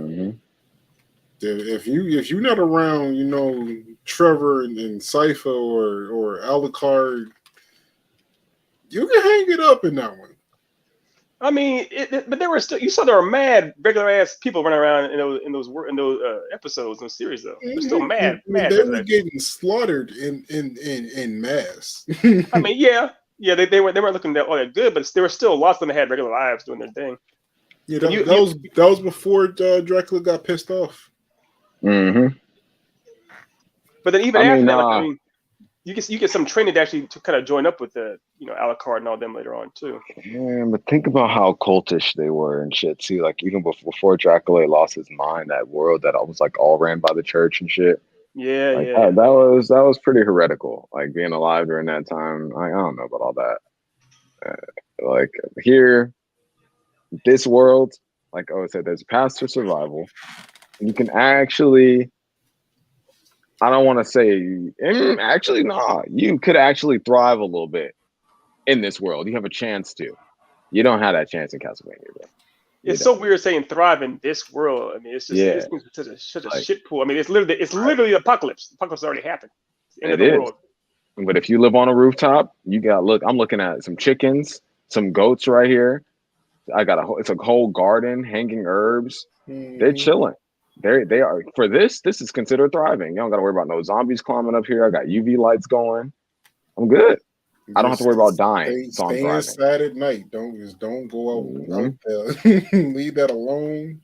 if you're not around, Trevor and Cypher or Alucard, you can hang it up in that one. I mean, but there were still. You saw there were mad regular ass people running around in those episodes, in those series though. They're still mad. They were getting slaughtered in mass. I mean, yeah, they weren't looking all that good, but there were still lots of them that had regular lives doing their thing. Yeah, that was before Dracula got pissed off. Mm-hmm. But then even after that, I mean, you get some training to actually to kind of join up with the Alucard and all them later on too. Yeah, but think about how cultish they were and shit too. Like even before Dracula lost his mind, that world that was like all ran by the church and shit. Yeah, like, yeah. That was pretty heretical. Like being alive during that time. I don't know about all that. Like here, this world, like I said, there's a path to survival. And you can actually. I don't want to say, actually, nah. You could actually thrive a little bit in this world. You have a chance to. You don't have that chance in Castlevania, bro. It's so weird saying thrive in this world. I mean, it's just Yeah. this is such a Like- shit pool. I mean, it's literally apocalypse. The apocalypse already happened. It's the end of It the is. world. But if you live on a rooftop, you got I'm looking at some chickens, some goats right here. I got it's a whole garden, hanging herbs. They're chilling. They are for this. This is considered thriving. You don't got to worry about no zombies climbing up here. I got UV lights going. I'm good. I don't have to worry about dying. So I'm Stay thriving. inside at night. Don't go out Mhm. there. Leave that alone.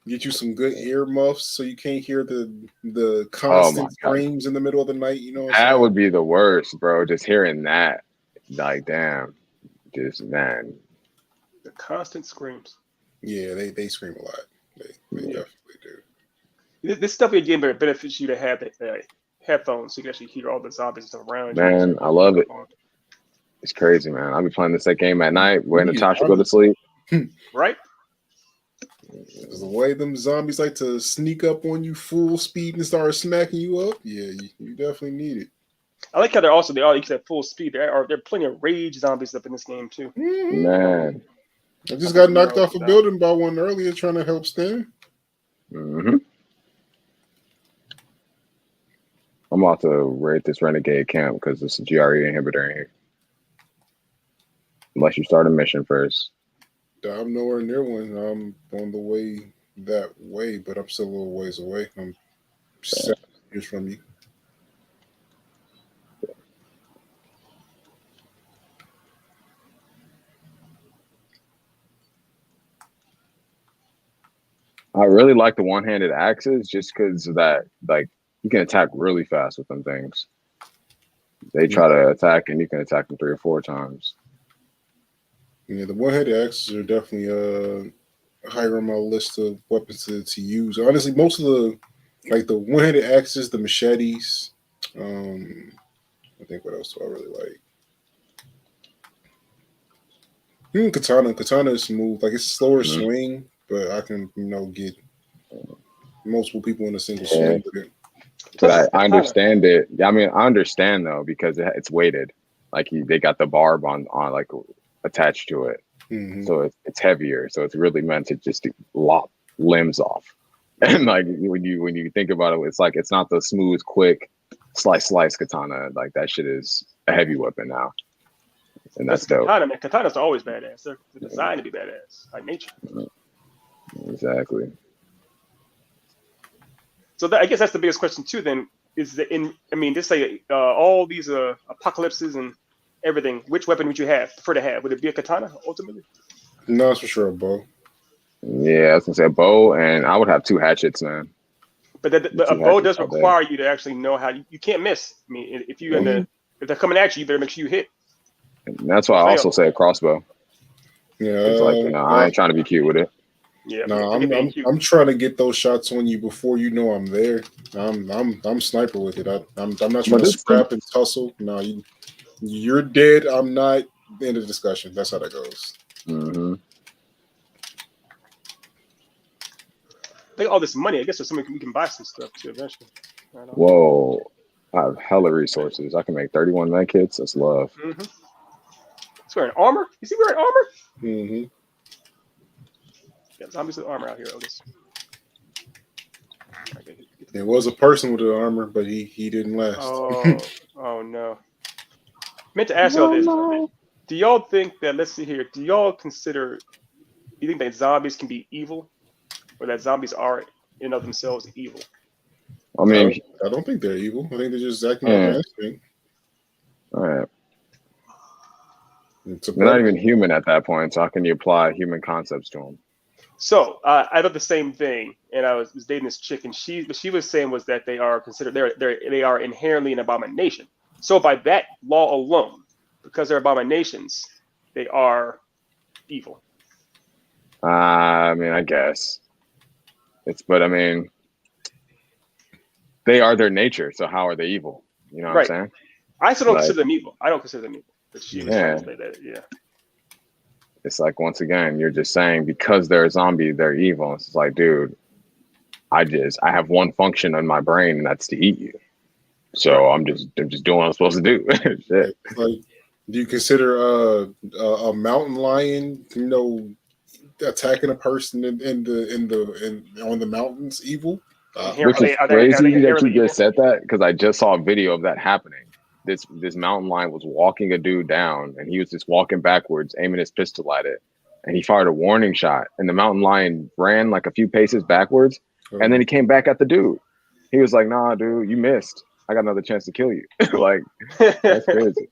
Get you some good earmuffs so you can't hear the constant God. screams in the middle of the night. You know what I'm That saying? would be the worst, bro. Just hearing that, like, damn, just man. The constant screams. Yeah, they scream a lot. They definitely do. This stuff again benefits you to have headphones so you can actually hear all the zombies around you. Man, I love it. It's crazy, man. I'll be playing this game at night, waiting Natasha go to sleep. Right? Because the way them zombies like to sneak up on you full speed and start smacking you up, yeah, you definitely need it. I like how they're all used at full speed. There are plenty of rage zombies up in this game too. Man. I just got knocked off a building by one earlier trying to help Stan. I'm about to raid this renegade camp because it's a GRE inhibitor in here. Unless you start a mission first. I'm nowhere near one. I'm on the way that way, but I'm still a little ways away. I'm 7 years from you. I really like the one-handed axes just because of that, like, you can attack really fast with them things. They try to attack and you can attack them 3 or 4 times. Yeah, the one-handed axes are definitely higher on my list of weapons to use. Honestly, most of the one-handed axes, the machetes. I think what else do I really like? Even katana. Katana is smooth. Like it's a slower swing, but I can get multiple people in a single swing with it. But I understand it. I mean, I understand though because it's weighted. Like they got the barb on like attached to it, so it's heavier. So it's really meant to just lop limbs off. And like when you think about it, it's like it's not the smooth, quick slice katana. Like that shit is a heavy weapon now, and that's dope. Katana, man. Katanas are always badass. They're designed to be badass by nature. Exactly. So I guess that's the biggest question too. Then is just say all these apocalypses and everything. Which weapon would you prefer to have? Would it be a katana ultimately? No, it's for sure a bow. Yeah, I was gonna say a bow, and I would have 2 hatchets, man. But a bow does require you to actually know how you can't miss. I mean, if they're coming at you, you better make sure you hit. And that's why I also say a crossbow. Yeah, it's like I ain't trying to be cute with it. Yeah, no, I'm trying to get those shots on you before you know I'm there. I'm sniper with it. I'm not trying to scrap and tussle. No, you're dead. I'm not. End of discussion. That's how that goes. I think all this money. I guess there's something we can buy some stuff too eventually. Whoa, I have hella resources. I can make 31 med kits. That's love. He's wearing armor. Is he wearing armor? Got zombies with armor out here, Otis. There was a person with the armor, but he didn't last. Oh no. Meant to ask y'all this. Do y'all think that? Let's see here. Do y'all consider? Do you think that zombies can be evil, or that zombies are in of themselves evil? I mean, I don't think they're evil. I think they're just acting like instinct. All right. They're not even human at that point, so how can you apply human concepts to them? So I thought the same thing, and I was dating this chick, and what she was saying was that they are considered they are inherently an abomination. So by that law alone, because they're abominations, they are evil. I mean, I guess but I mean, they are their nature. So how are they evil? You know what I'm saying? I still don't consider them evil. I don't consider them evil. But she was trying to say that, It's like, once again, you're just saying because they're a zombie, they're evil. It's like, dude, I have one function in my brain, and that's to eat you. So I'm just doing what I'm supposed to do. Shit. Like, do you consider a mountain lion, attacking a person on the mountains evil. Which is Are crazy they that you evil? just said that because I just saw a video of that happening. This mountain lion was walking a dude down, and he was just walking backwards, aiming his pistol at it, and he fired a warning shot, and the mountain lion ran like a few paces backwards, and then he came back at the dude. He was like, "Nah, dude, you missed. I got another chance to kill you." Like that's crazy.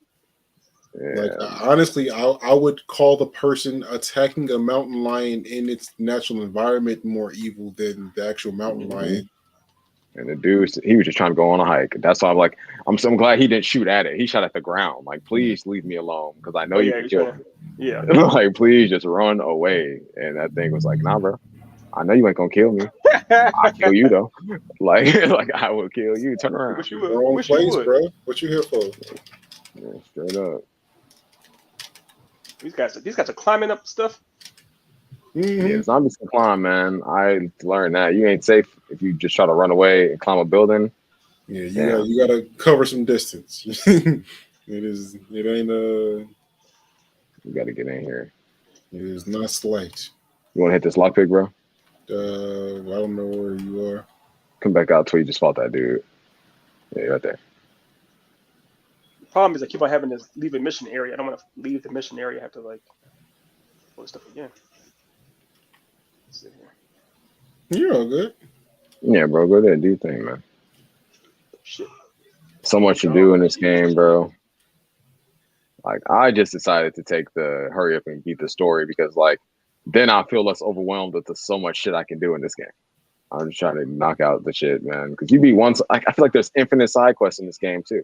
Yeah. Like honestly, I would call the person attacking a mountain lion in its natural environment more evil than the actual mountain lion. And the dude, he was just trying to go on a hike. That's why I'm like, I'm glad he didn't shoot at it. He shot at the ground. Like, please leave me alone because I know you can kill me. Yeah. Like, please just run away. And that thing was like, nah, bro. I know you ain't gonna kill me. I'll kill you though. Like I will kill you. Turn around. Wish you would. Wrong Wish place, you would. bro. What you here for? Yeah, straight up. These guys are climbing up stuff. Yeah, zombies can climb, man. I learned that you ain't safe if you just try to run away and climb a building. Yeah, you gotta cover some distance. It ain't You gotta get in here. it is not slight. You wanna hit this lockpick, bro? I don't know where you are. Come back out till you just fought that dude. Yeah, right there. The problem is I keep on having to leave a mission area. I don't want to leave the mission area. I have to like pull stuff again. Let's see here. You're all good. Yeah, bro, go there and do your thing, man. Shit. So much to do in this game, bro. Like, I just decided to take the hurry up and beat the story because, like, then I feel less overwhelmed with the so much shit I can do in this game. I'm just trying to knock out the shit, man. Because you beat once, I feel like there's infinite side quests in this game too.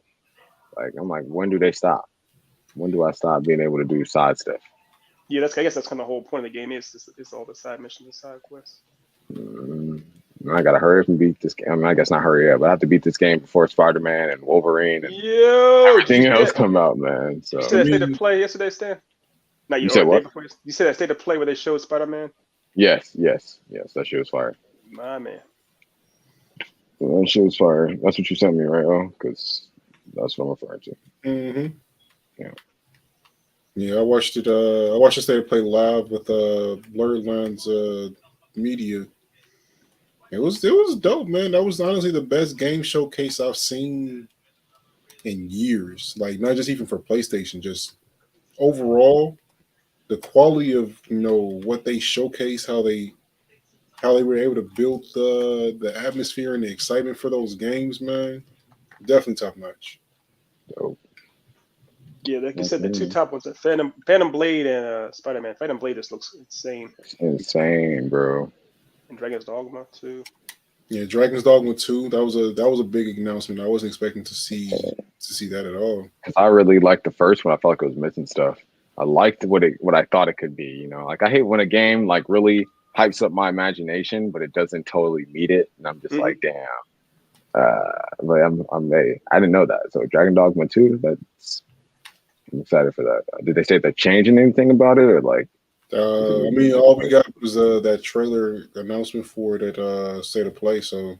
Like, I'm like, when do they stop? When do I stop being able to do side stuff? Yeah, I guess that's kind of the whole point of the game is all the side missions and side quests. I gotta hurry up and beat this game. I mean, I guess not hurry up, but I have to beat this game before Spider-Man and Wolverine and everything else come out, man. So you said that state of play yesterday, Stan? No, you said what? You said that state of play where they showed Spider-Man? Yes. That shit was fire. My man. Yeah, that shit was fire. That's what you sent me, right? Oh, because that's what I'm referring to. Mm-hmm. Yeah, I watched it. I watched the state of play live with Blurredlands Media. It was dope, man. That was honestly the best game showcase I've seen in years. Like not just even for PlayStation, just overall, the quality of what they showcase, how they were able to build the atmosphere and the excitement for those games, man. Definitely top notch. Dope. Yeah, like you said, the two top ones are Phantom Blade and Spider-Man. Phantom Blade just looks insane. Insane, bro. And Dragon's Dogma too. Yeah, Dragon's Dogma 2. That was a big announcement. I wasn't expecting to see that at all. I really liked the first one. I felt like it was missing stuff. I liked what I thought it could be. Like I hate when a game like really hypes up my imagination, but it doesn't totally meet it, and I'm just like, damn. But I didn't know that. So Dragon Dogma 2. I'm excited for that. Did they say they're changing anything about it, or like? I mean, all we got was that trailer announcement for it at State of Play, so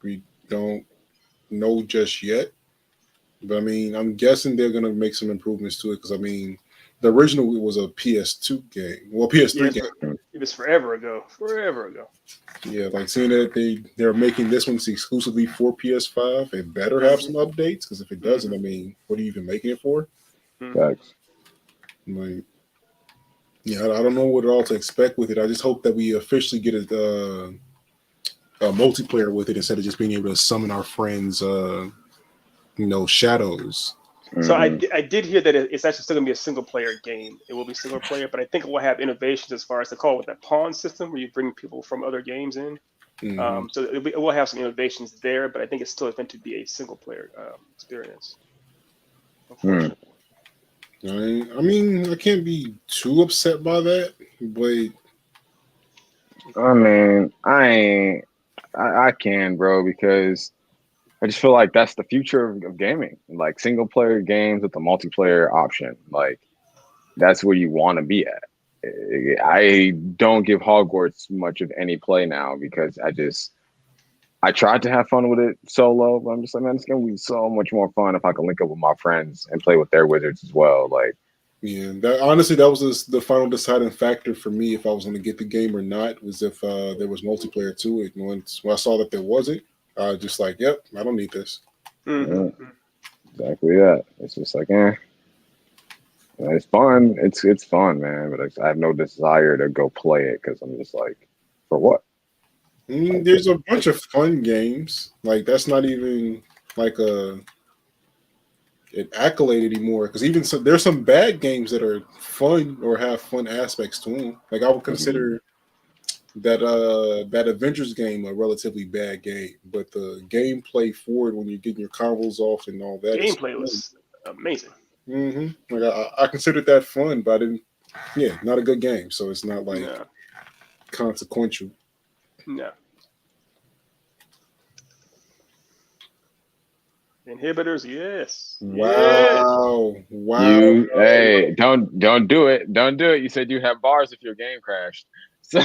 we don't know just yet. But I mean, I'm guessing they're gonna make some improvements to it because I mean, the original was a PS2 game, well, PS3 game. It was forever ago. Yeah, like seeing that they're making this one exclusively for PS5, it better have some updates because if it doesn't, I mean, what are you even making it for? Facts. Like. Yeah, I don't know what at all to expect with it. I just hope that we officially get a multiplayer with it instead of just being able to summon our friends, shadows. So I did hear that it's actually still going to be a single player game. It will be single player, but I think it will have innovations as far as they call it with that pawn system where you bring people from other games in. So it will have some innovations there, but I think it's still meant to be a single player experience. Unfortunately. I mean, I can't be too upset by that, but I mean, I can, bro, because I just feel like that's the future of gaming. Like single player games with the multiplayer option. Like that's where you want to be at. I don't give Hogwarts much of any play now because I tried to have fun with it solo, but I'm just like, man, it's gonna be so much more fun if I can link up with my friends and play with their wizards as well. Like, Yeah, that honestly, that was the final deciding factor for me if I was going to get the game or not. Was if there was multiplayer to it. And when I saw that there wasn't, I was just like, "Yep, I don't need this." Yeah, Mm-hmm. exactly that. It's just like, it's fun. It's fun, man. But I have no desire to go play it because I'm just like, for what? Like, There's a bunch of fun games. Like that's not even like an accolade anymore. Because even so, there's some bad games that are fun or have fun aspects to them. Like I would mhm. consider that Avengers game a relatively bad game, but the gameplay for it when you're getting your combos off and all that is Gameplay fun. was amazing. Like I considered that fun, but I didn't. Yeah, not a good game, so it's not like No, consequential. no. Inhibitors, yes. Yes. Wow. Hey, don't do it. Don't do it. You said you have bars if your game crashed. So,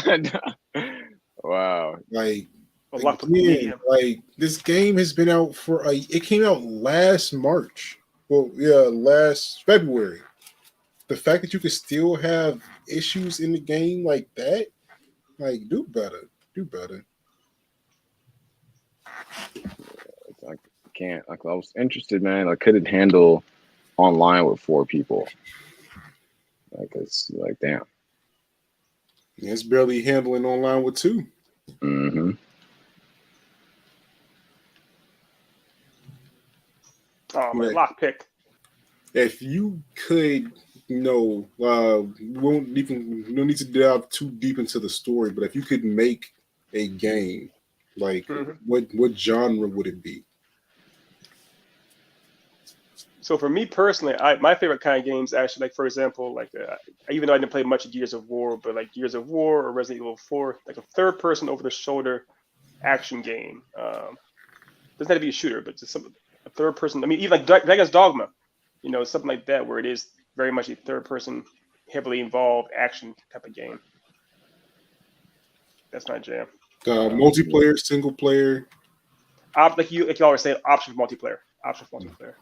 wow. Like A lock for again, medium. like this game has been out it came out last March. Well, yeah, last February. The fact that you can still have issues in the game like that, like do better. Do better. It's like I can't. Like I was interested, man. I couldn't handle online with 4 people. Like it's like damn. It's barely handling online with two. Hmm. Oh man, Like, lock pick. if you could, we won't even no need to dive too deep into the story, but if you could make a game, like Hmm. what genre would it be? So for me personally, my favorite kind of games actually, like for example, like even though I didn't play much of Gears of War, but like Gears of War or Resident Evil 4, like a third person over the shoulder action game. Doesn't have to be a shooter, but just a third person. I mean, even like Dragon's Dogma, something like that, where it is very much a third person, heavily involved action type of game. That's my jam. Multiplayer, single player. Like you always say, option for multiplayer. Option for multiplayer.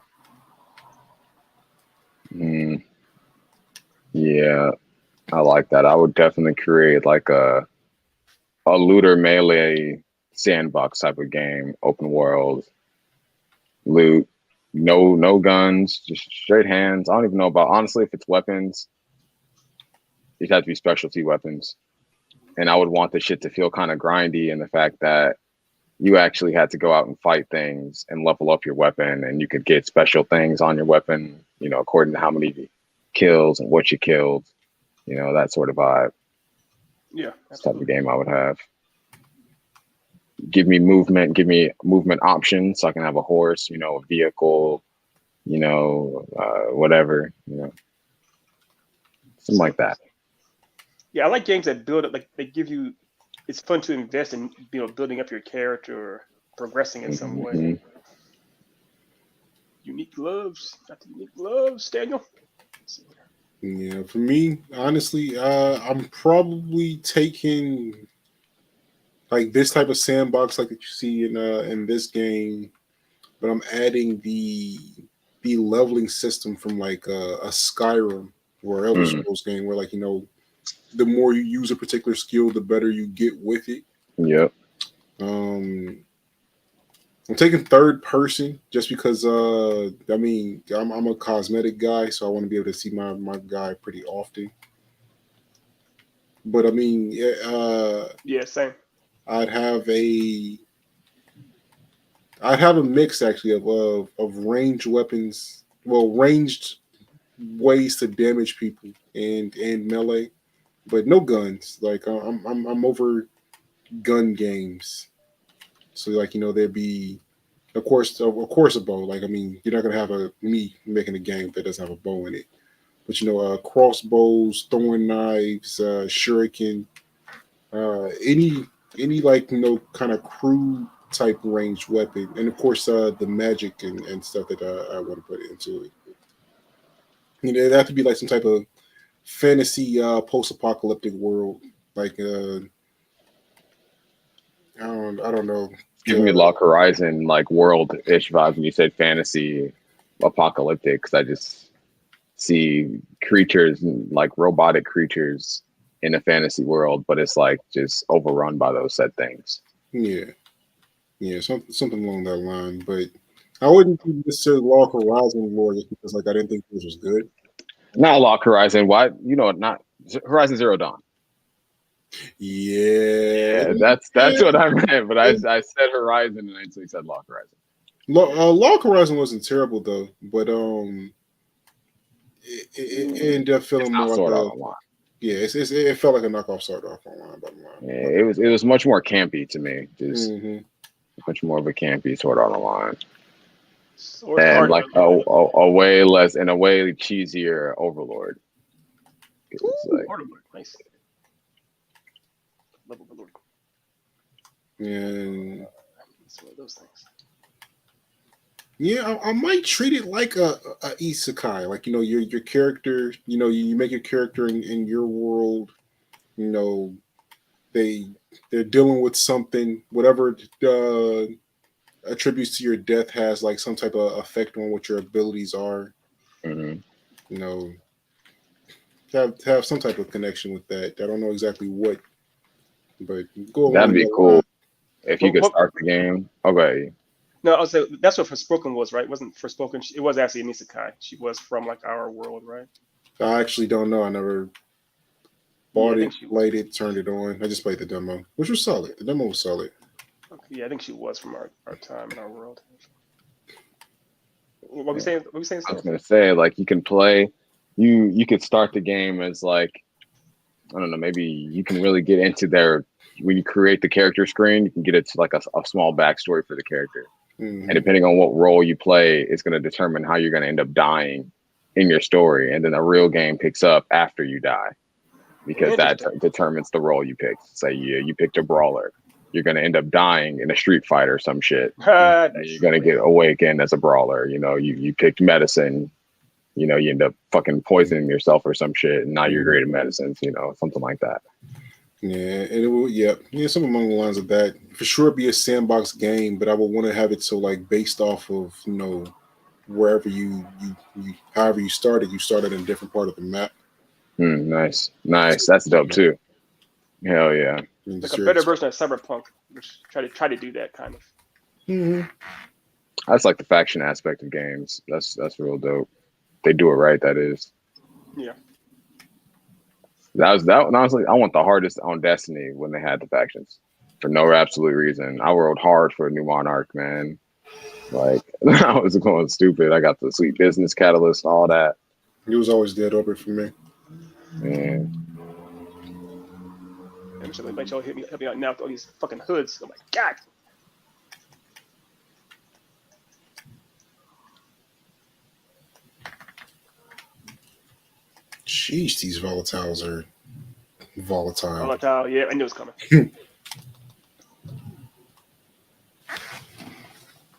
Yeah, I like that. I would definitely create like a looter melee sandbox type of game, open world, loot, no guns, just straight hands. I don't even know about honestly if it's weapons. These have to be specialty weapons. And I would want the shit to feel kind of grindy in the fact that you actually had to go out and fight things and level up your weapon and you could get special things on your weapon, according to how many kills and what you killed, that sort of vibe. Yeah, This type of absolutely. game I would have. Give me movement options so I can have a horse, a vehicle, whatever, something like that. Yeah, I like games that build it. Like they give you. It's fun to invest in, building up your character or progressing in some way. Mm-hmm. Unique gloves. Got the unique gloves, Daniel. Let's see here. Yeah, for me, honestly, I'm probably taking like this type of sandbox like that you see in this game, but I'm adding the leveling system from like a Skyrim or Elder Mm. Scrolls game, where like the more you use a particular skill, the better you get with it. Yep. Um, I'm taking third person just because I mean I'm a cosmetic guy, so I want to be able to see my guy pretty often. But I mean, Yeah, same. I'd have a I'd have a mix actually of ranged weapons, well, ranged ways to damage people and melee, but no guns. Like I'm over gun games. So like there'd be of course a bow. Like I mean you're not gonna have me making a game that doesn't have a bow in it. But crossbows, throwing knives, shuriken, any like kind of crude type ranged weapon, and of course the magic and stuff that I want to put into it. It'd have to be like some type of fantasy post-apocalyptic world. Like I don't know. Giving me Lock Horizon like world ish vibes when you said fantasy apocalyptic. Cause I just see creatures like robotic creatures in a fantasy world, but it's like just overrun by those said things. Yeah, something along that line. But I wouldn't necessarily Log Horizon lore just because like I didn't think this was good. Not Lock Horizon. Why? Not Horizon Zero Dawn. Yeah, That's what I meant. But I said Horizon and I actually said Lock Horizon. Log Horizon wasn't terrible though, but it ended up feeling more like Sword Art Online. Yeah, it felt like a knockoff Sword Art Online. Yeah, it was much more campy to me. Just much more of a campy Sword Art Online. And like a way less and a way cheesier Overlord. Like, Overlord, nice. Love Overlord. And it's one of those things. Yeah, I might treat it like a isekai. Like, your character, you make your character in your world, they're dealing with something, whatever attributes to your death has like some type of effect on what your abilities are. Have some type of connection with that. I don't know exactly what, but go along. That'd be cool if you could start the game. Okay. No, I was saying that's what Forspoken was, right? It wasn't Forspoken. It was actually an isekai. She was from like our world, right? I actually don't know. I never bought it, played it, turned it on. I just played the demo, which was solid. The demo was solid. Okay, yeah, I think she was from our time in our world. What were we saying? I was gonna say, like, you can play. You could start the game as like, I don't know, maybe you can really get into their, when you create the character screen, you can get it to like a small backstory for the character. And depending on what role you play, it's going to determine how you're going to end up dying in your story. And then the real game picks up after you die, because that determines the role you picked. Say you picked a brawler, you're going to end up dying in a street fight or some shit. And you're going to get awakened as a brawler. You picked medicine. You end up fucking poisoning yourself or some shit, and now you're great at medicines. Something like that. Yeah, and it will, something along the lines of that. For sure, be a sandbox game, but I would want to have it so like based off of wherever you however you started in a different part of the map. Nice. That's dope too. Hell yeah. Like a better version of Cyberpunk, which try to do that kind of. That's like the faction aspect of games. That's real dope. They do it right. That is. Yeah. That honestly, I want the hardest on Destiny when they had the factions for no absolute reason. I rolled hard for a new Monarch, man. Like, I was going stupid. I got the sweet business catalyst, all that. He was always dead open for me. Man. Make sure help me out now with all these fucking hoods. Oh my god. Sheesh, these volatiles are volatile. Volatile, yeah, I knew it was coming.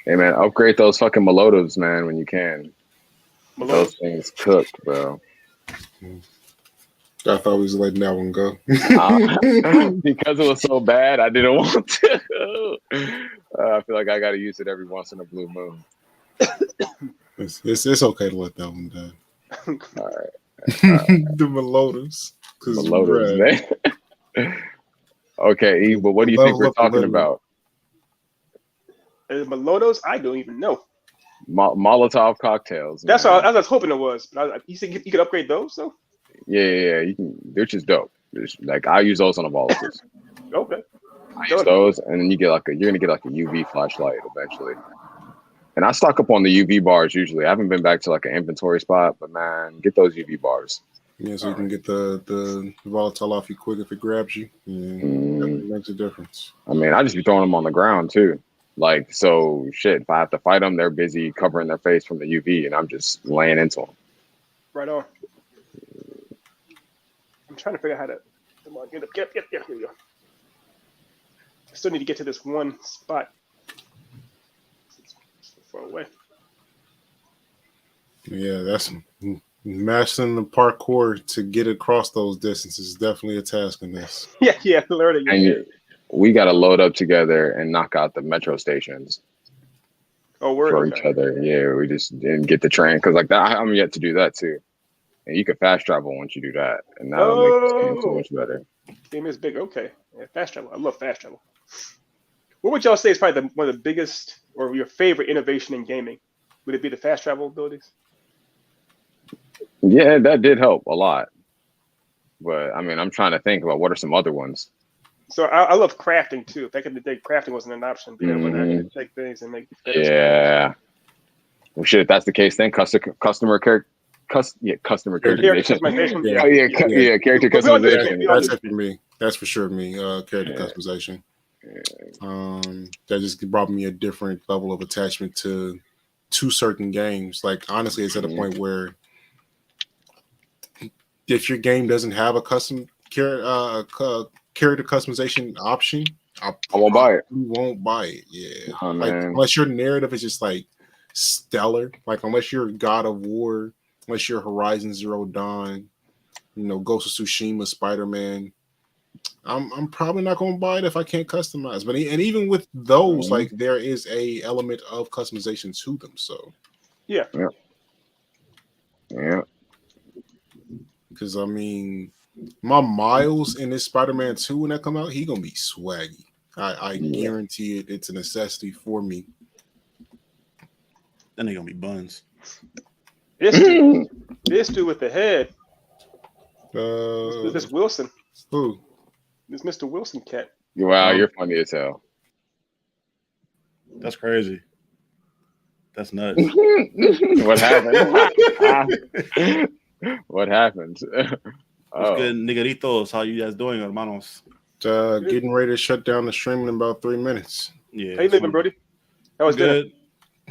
Hey man, upgrade those fucking Molotovs, man, when you can. Those things cooked, bro. I thought we was letting that one go. Because it was so bad, I didn't want to. I feel like I got to use it every once in a blue moon. It's okay to let that one die. All right. The Molotovs. Man. Okay, Eve, but what do you think we're talking about? Molotovs? I don't even know. Molotov cocktails. That's what I was hoping it was. You said you could upgrade those, though? Yeah. You can. They're just dope. Like, I use those on the volatiles. Okay. I use those, and then you're gonna get like a UV flashlight eventually. And I stock up on the UV bars usually. I haven't been back to like an inventory spot, but man, get those UV bars. Yeah, so you can get the volatile off you quick if it grabs you. That makes a difference. I mean, I just be throwing them on the ground too. Like, so shit, if I have to fight them, they're busy covering their face from the UV, and I'm just laying into them. Right on. I'm trying to figure out how to. Come on, yep, here we go. I still need to get to this one spot. It's so far away. Yeah, that's mastering the parkour to get across those distances is definitely a task in this. Yeah, learning. And we got to load up together and knock out the metro stations. Oh, we're for each other. Yeah, we just didn't get the train because like that. I'm yet to do that too. And you could fast travel once you do that, and that'll make this game so much better. Game is big. Okay, yeah, fast travel. I love fast travel. What would y'all say is probably one of the biggest or your favorite innovation in gaming? Would it be the fast travel abilities? Yeah, that did help a lot. But I mean, I'm trying to think about what are some other ones. So I love crafting too. Back in the day, crafting wasn't an option. Being able to take things and make. Yeah. Well, shit. If that's the case, then customer character. Customer customization. Character customization. That's it for me. That's for sure me. Character customization. That just brought me a different level of attachment to certain games. Like honestly, it's at a point where if your game doesn't have a custom character customization option, I won't buy it. You won't buy it. Yeah, oh, like unless your narrative is just like stellar. Like unless you're God of War, unless you're Horizon Zero Dawn, Ghost of Tsushima, Spider-Man. I'm probably not going to buy it if I can't customize. But even with those, like there is a element of customization to them. So yeah. Because I mean, my Miles in this Spider-Man 2 when that come out, he gonna be swaggy. I guarantee it. It's a necessity for me. Then they gonna be buns. This dude with the head. This Wilson. Who? This Mr. Wilson cat. Wow, you're funny as hell. That's crazy. That's nuts. What happened? What happened? What's good, nigeritos? How you guys doing, hermanos? Getting ready to shut down the stream in about 3 minutes. Yeah. How you living, Brody? That was good.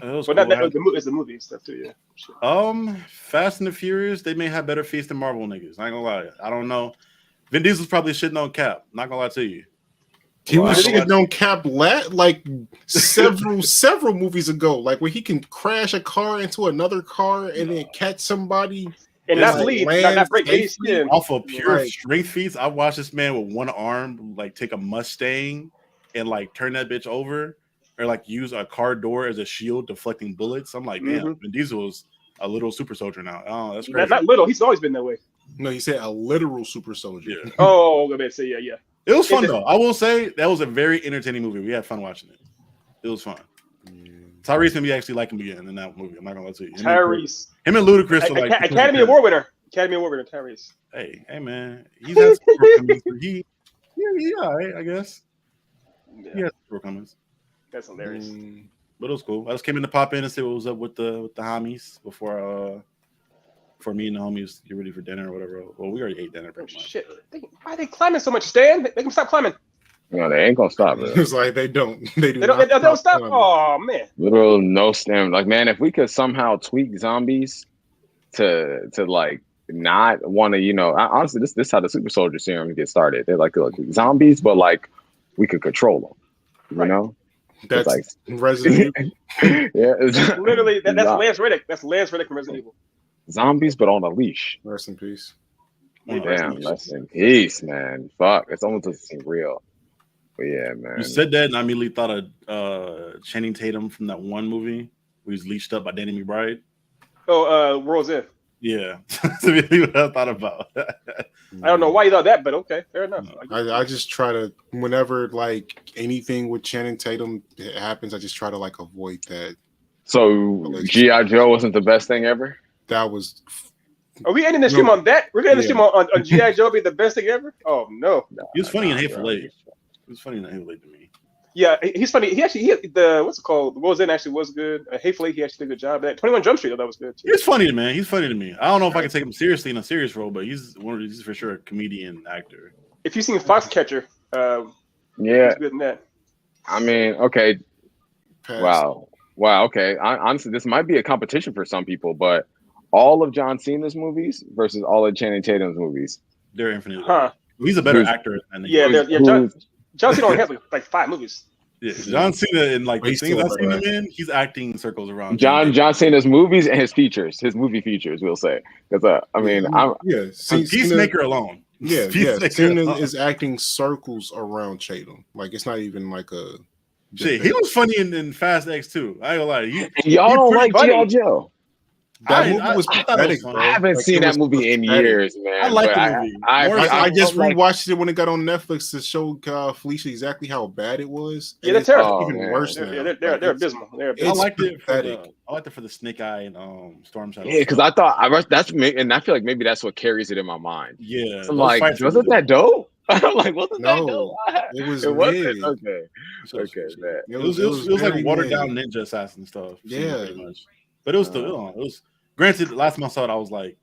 That was cool. Not that. It's the movie stuff too. Yeah. Fast and the Furious. They may have better feats than Marvel niggas. I ain't gonna lie. I don't know. Vin Diesel's probably shitting on Cap. Not gonna lie to you. He was shitting on Cap like several movies ago. Like where he can crash a car into another car and then catch somebody. And not bleed, not break any skin. Off of pure strength feats. I watched this man with one arm like take a Mustang and like turn that bitch over, or like use a car door as a shield deflecting bullets. I'm like, damn, Vin Diesel is a little super soldier now. Oh, that's crazy. Not little. He's always been that way. No, he said a literal super soldier. Yeah. Oh, I'm gonna say yeah. It was fun though. I will say that was a very entertaining movie. We had fun watching it. It was fun. Tyrese and me actually like him again in that movie. I'm not gonna lie to you. Tyrese. Him and Ludacris are like Academy Award winner. Tyrese. Hey man, he's had some shortcomings. He all right, I guess. Yeah. He has shortcomings. That's hilarious. But it was cool. I just came in to pop in and see what was up with the homies before me and the homies get ready for dinner or whatever. Well, we already ate dinner. Shit. Why are they climbing so much, Stan? Make them stop climbing. No, they ain't gonna stop, bro. It's like they don't. They don't stop. Oh man. Literal no stem. Like, man, if we could somehow tweak zombies to like not want to, honestly, this is how the super soldier serum get started. They're like zombies, but like we could control them. You know? That's like Resident Evil. Yeah, literally that's Lance Reddick. That's Lance Reddick from Resident Evil. Zombies, but on a leash. Rest in peace. Damn, rest in peace, man. Fuck, it's almost doesn't seem real. But yeah, man. You said that, and I immediately thought of Channing Tatum from that one movie where he's leashed up by Danny McBride. Oh, World's End. Yeah, that's immediately what I thought about. I don't know why you thought that, but okay, fair enough. I just try to, whenever like anything with Channing Tatum happens, I just try to like avoid that. So G.I. Joe wasn't the best thing ever? That was. Are we ending the stream on that? We're going to stream on G.I. Joe being the best thing ever? Oh, no. He was funny in Hateful Eight. He was funny in Hateful Eight to me. Yeah, he's funny. What's it called? The World's End actually was good. Hateful Eight, he actually did a good job. That 21 Jump Street, that was good too. He's funny, man. He's funny to me. I don't know if I can take him seriously in a serious role, but he's for sure a comedian actor. If you've seen Foxcatcher, he's good in that. I mean, okay. Wow, okay. Honestly, this might be a competition for some people, but all of John Cena's movies versus all of Channing Tatum's movies. They're infinitely better. He's a better actor than John Cena only has like 5 movies. Yeah, John Cena in like the things I've seen him in, he's acting circles around. John Cena's movies and his movie features, we'll say. Because Peacemaker alone. Cena is acting circles around Tatum. Like it's not even like a. Shit, he was funny in Fast X too. I ain't gonna lie. Y'all don't like G.I. Joe. That movie was I thought it was pathetic, funny. bro. I haven't Like, seen it that was movie in pathetic. years, man. I like but the movie. I I just felt like- rewatched it when it got on Netflix to show Felicia exactly how bad it was. Yeah, And they're it's terrible. Oh, even man. worse now. They're abysmal. They're I abysmal. liked it for pathetic. the Snake Eye and Storm Shadow. Yeah, because I thought and I feel like maybe that's what carries it in my mind. yeah, So I'm those like, fights were wasn't that dope? I'm like, wasn't that dope? No, it was It wasn't. mid. Okay, okay, man. It was like very watered mid. down ninja assassin stuff. Yeah. pretty much. But it was still it was. Granted, last time I saw it, I was like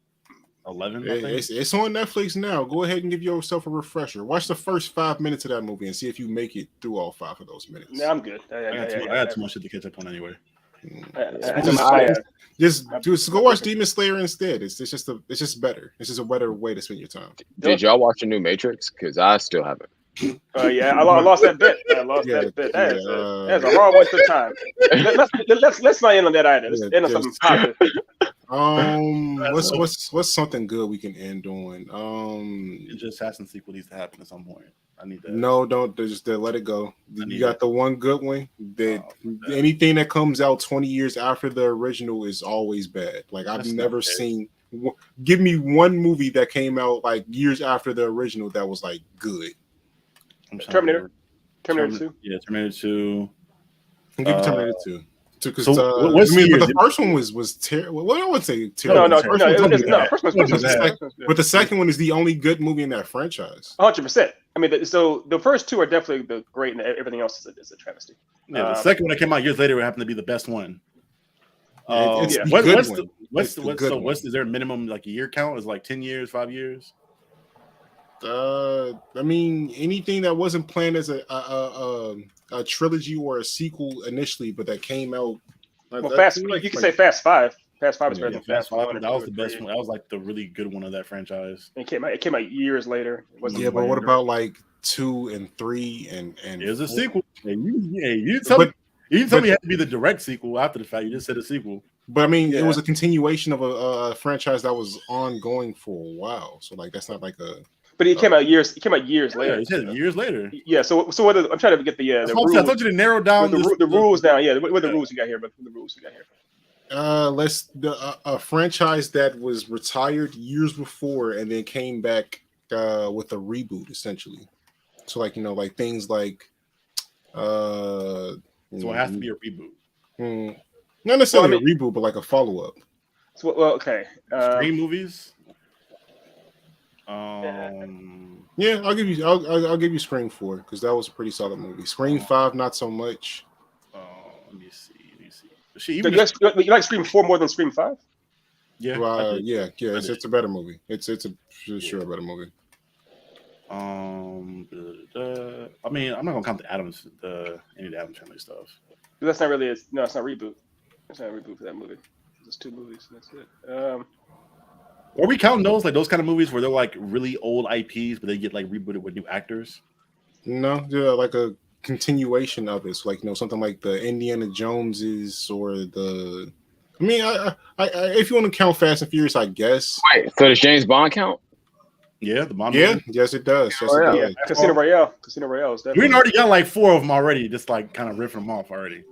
11. I think. It's on Netflix now. Go ahead and give yourself a refresher. Watch the first 5 minutes of that movie and see if you make it through all 5 of those minutes. Nah, I'm good. I got too much shit to catch up on anyway. Just go watch Demon Slayer instead. It's just better. It's just a better way to spend your time. Did y'all watch the new Matrix? Because I still haven't. Yeah, I lost that bet. That bet. That's a hard waste of time. Let's not end on that either. Let's end on something positive. What's something good we can end on? Ninja Assassin sequel needs to happen at some point. I need that. No, don't just let it go. You got the one good one. Anything that comes out 20 years after the original is always bad. Like I've never seen. Give me one movie that came out like years after the original that was like good. Terminator 2. Yeah, Terminator 2. I'll give you Terminator 2. But the first one was terrible. Well, I would say terrible. No. But the second one is the only good movie in that franchise. 100%. I mean, so the first two are definitely the great, and everything else is a travesty. Yeah, the second one that came out years later happened to be the best one. Is there a minimum like a year count? Is like 10 years, 5 years? I mean, anything that wasn't planned as a trilogy or a sequel initially, but that came out. Well, you can say Fast Five. Fast Five is better than Fast Five. That was the best one. That was like the really good one of that franchise. It came out years later. But what about like 2 and 3 and? It was a sequel. You tell me it had to be the direct sequel after the fact. You just said a sequel. But I mean, it was a continuation of a franchise that was ongoing for a while. So like, that's not like a. But it came out years. It came out years later. It said years later. Yeah. So what? I'm trying to get the rules. I told you to narrow down the rules down. Yeah. What are the rules you got here? But the rules you got here. A franchise that was retired years before and then came back with a reboot, essentially. So like like things like. So it has to be a reboot. Not necessarily a reboot, but like a follow up. So okay. Scream movies. Yeah, I'll give you Scream 4 because that was a pretty solid movie. Scream 5, not so much. Let me see. You like Scream 4 more than Scream 5? Yeah. Yeah. It's a better movie. It's a sure a better movie. I mean, I'm not gonna count any of the Addams Family stuff. That's not really it's not a reboot. It's not a reboot for that movie. It's 2 movies. That's it. Are we counting those like those kind of movies where they're like really old IPs, but they get like rebooted with new actors? No, like a continuation of it. So like something like the Indiana Joneses or the. I mean, I if you want to count Fast and Furious, I guess. Wait, so does James Bond count? Yeah, the Bond. Yeah, yes, it does. Yes, it does. Casino Royale. Casino Royale is definitely. We already got like 4 of them already. Just like kind of ripping them off already.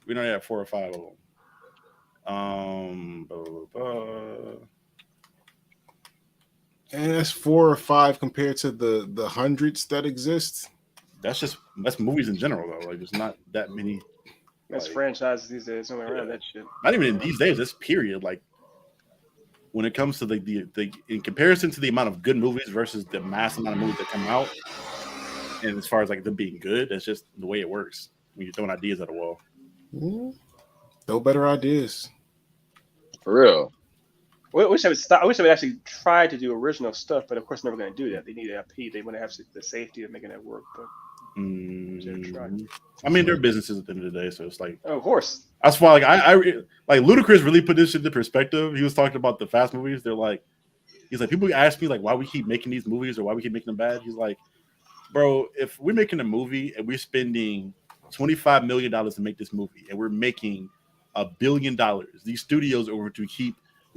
We already have 4 or 5 of them. And that's 4 or 5 compared to the hundreds that exist. That's movies in general though. Like there's not that many. That's franchises these days. Only around that shit. Not even in these days. This period, like when it comes to the in comparison to the amount of good movies versus the mass amount of movies that come out, and as far as like them being good, that's just the way it works when you're throwing ideas at a wall. No better ideas. For real. I wish I would stop. I wish I would actually try to do original stuff, but of course, never going to do that. They need IP. They want to have the safety of making that work. But I mean, they're businesses at the end of the day, so it's like, of course. That's why, like, I like Ludacris really put this into perspective. He was talking about the Fast movies. He's like, people ask me like why we keep making these movies or why we keep making them bad. He's like, bro, if we're making a movie and we're spending $25 million to make this movie and we're making $1 billion, these studios are we're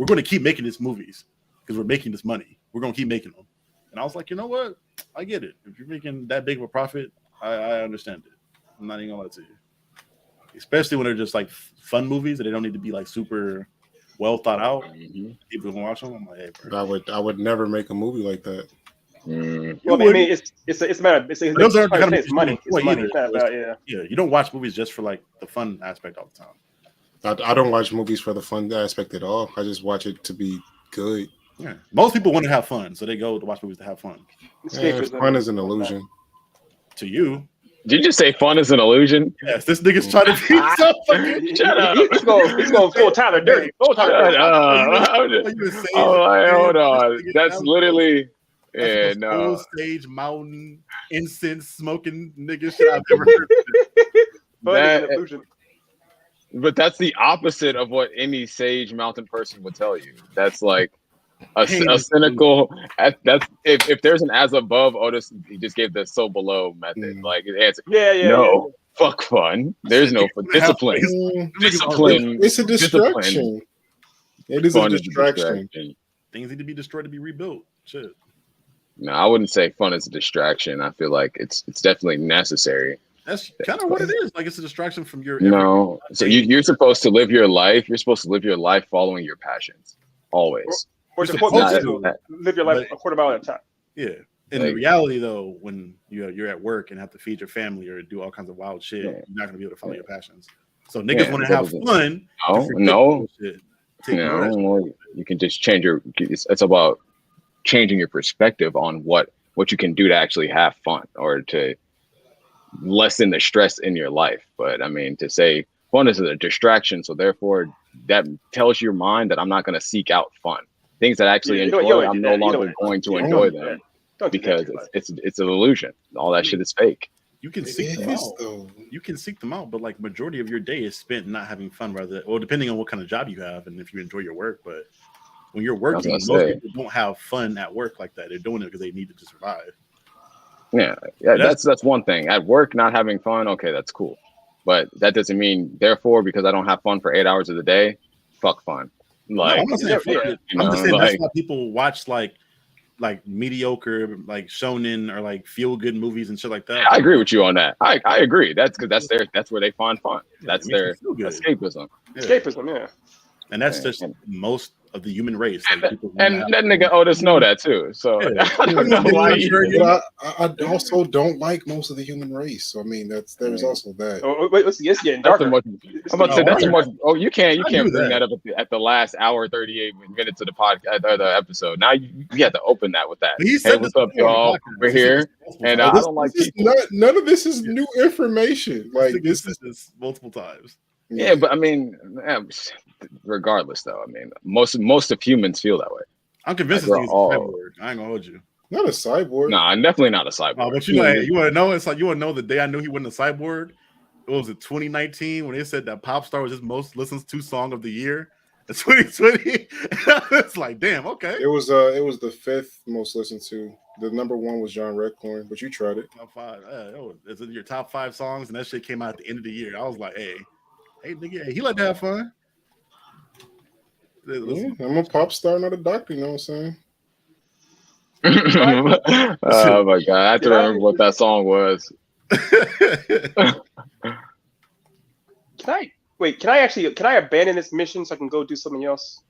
going to keep making these movies because we're making this money. We're going to keep making them. And I was like, you know what? I get it. If you're making that big of a profit, I understand it. I'm not even going to lie to you. Especially when they're just like fun movies and they don't need to be like super well thought out. Mhm. People gonna watch them. I'm like, hey, bro. I would never make a movie like that. Mm. Well, I mean, it's a matter of, But those aren't the kind of it's movies money. you It's enjoy money. either. It's not So it's- about yeah, you don't watch movies just for like the fun aspect all the time. I don't watch movies for the fun aspect at all. I just watch it to be good. Yeah. Most people want to have fun, so they go to watch movies to have fun. escapism. Fun is an illusion. To you, Did you just say fun is an illusion? yes, this nigga's trying to be so fucking. Shut up. He's going full Tyler Dirty. Full Tyler Shut Dirty. up. Oh, like, hold on. That's literally. Yeah, That's the no. most stage mountain incense smoking nigga shit I've ever heard. Fun is That- an illusion. But that's the opposite of what any sage mountain person would tell you. That's like a cynical. That's if there's an as above, Otis he just gave the so below method. Like his answer. Yeah. No, fuck fun. There's no fun. Discipline. Discipline. It's a distraction. It is a Fun is distraction. Things need to be destroyed to be rebuilt. Shit. No, I wouldn't say fun is a distraction. I feel like it's definitely necessary. That's kind of what it is. Like it's a distraction from your. No, so you're supposed to live your life. You're supposed to live your life following your passions, always. Or You're to supposed to to, live your life but- a quarter mile at a time. Yeah. In Like- reality, though, when you're at work and have to feed your family or do all kinds of wild shit, Yeah. you're not gonna be able to follow your passions. So niggas Yeah, want to that have doesn't- fun. No, to forget no, bullshit, to ignore that shit. well, you can just change your. It's about changing your perspective on what you can do to actually have fun or to lessen the stress in your life. But I mean, to say fun is a distraction, so therefore that tells your mind that I'm not going to seek out fun. Things that I actually You enjoy, don't I'm do no that. You longer don't- going to you enjoy don't do them that. Don't do that because too much. it's an illusion. All that shit is fake. You can It seek them is, out. though. You can seek them out, but like majority of your day is spent not having fun, rather, or depending on what kind of job you have and if you enjoy your work. But when you're working, gonna most say. people don't have fun at work like that. They're doing it because they need to survive. Yeah, That's- that's one thing. At work, not having fun, okay, that's cool. But that doesn't mean, therefore, because I don't have fun for 8 hours of the day, fuck fun. Like, no, I'm not saying fuck yeah. it. you I'm just know, saying like- that's why people watch like mediocre, like shonen or like feel good movies and shit like that. I agree with you on that. I agree. That's because that's where they find fun. Yeah, That's it makes their you feel good. escapism. Yeah. Escapism, yeah. And that's Yeah. just most of the human race. Like, people And wanna that have nigga fun. Otis know that too. So Yeah. I don't know why you. But I also don't like most of the human race. So I mean, there's also that. Oh, wait, it's getting That's darker. a much. I'm about to say that's a much. Oh, you can't I knew bring that. that up at the last hour 38 minutes of the podcast or the episode. Now you have to open that with that. But he Hey, said what's this up, before on the y'all? podcast. We're He said here, this multiple and times. I don't like This is people. none of this is new information. Like This nigga this said is this multiple times. Yeah, but I mean, regardless, though, I mean, most of humans feel that way. I'm convinced Like, this nigga's we're all- a cyborg. I ain't gonna hold you. not a cyborg. No, I'm definitely not a cyborg. Oh, but you know, hey, you want to know? It's like you want to know the day I knew he wasn't a cyborg. What was it, 2019, when they said that Pop Star was his most listened to song of the year? It's 2020. It's like, damn, okay. It was the fifth most listened to. The number one was John Redcorn, but you tried it. Top five. It's in your top 5 songs, and that shit came out at the end of the year. I was like, hey, nigga, hey, he like to have fun. Yeah, Listen, I'm a pop star, not a doctor. You know what I'm saying? Oh my god, I have to remember what that song was. Can I abandon this mission so I can go do something else?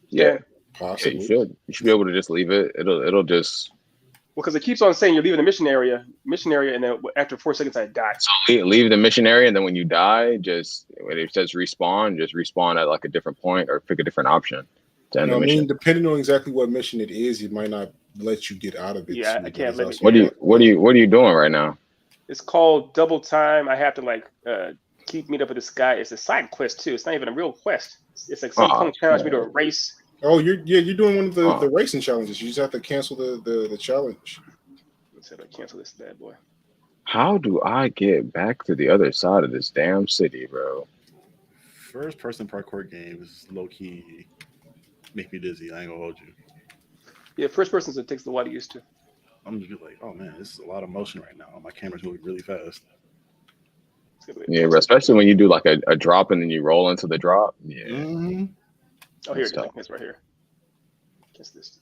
Yeah, yeah, Possibly. you should. You should be able to just leave it. It'll just Well, because it keeps on saying you're leaving the mission area, and then after 4 seconds I die. leave the mission area, and then when you die, just when it says respawn, just respawn at like a different point or pick a different option to end You know the what I mission. mean, depending on exactly what mission it is, it might not let you get out of it. Yeah, soon, I can't but let it's me- also- What are you doing right now? It's called Double Time. I have to keep meet up with this guy. It's a side quest too. It's not even a real quest. It's like some punk challenged me to a race. Oh, you're doing one of the, Oh. the racing challenges. You just have to cancel the challenge. Let's see if I cancel this bad boy. How do I get back to the other side of this damn city, bro? first person parkour games low key make me dizzy. I ain't gonna hold you. Yeah, first person it takes a while to used to. I'm just like, oh man, this is a lot of motion right now. My camera's moving really fast. Yeah, but especially when you do like a drop and then you roll into the drop. Yeah. Mm-hmm. Oh, here it is. Stop. It's right here. Guess this.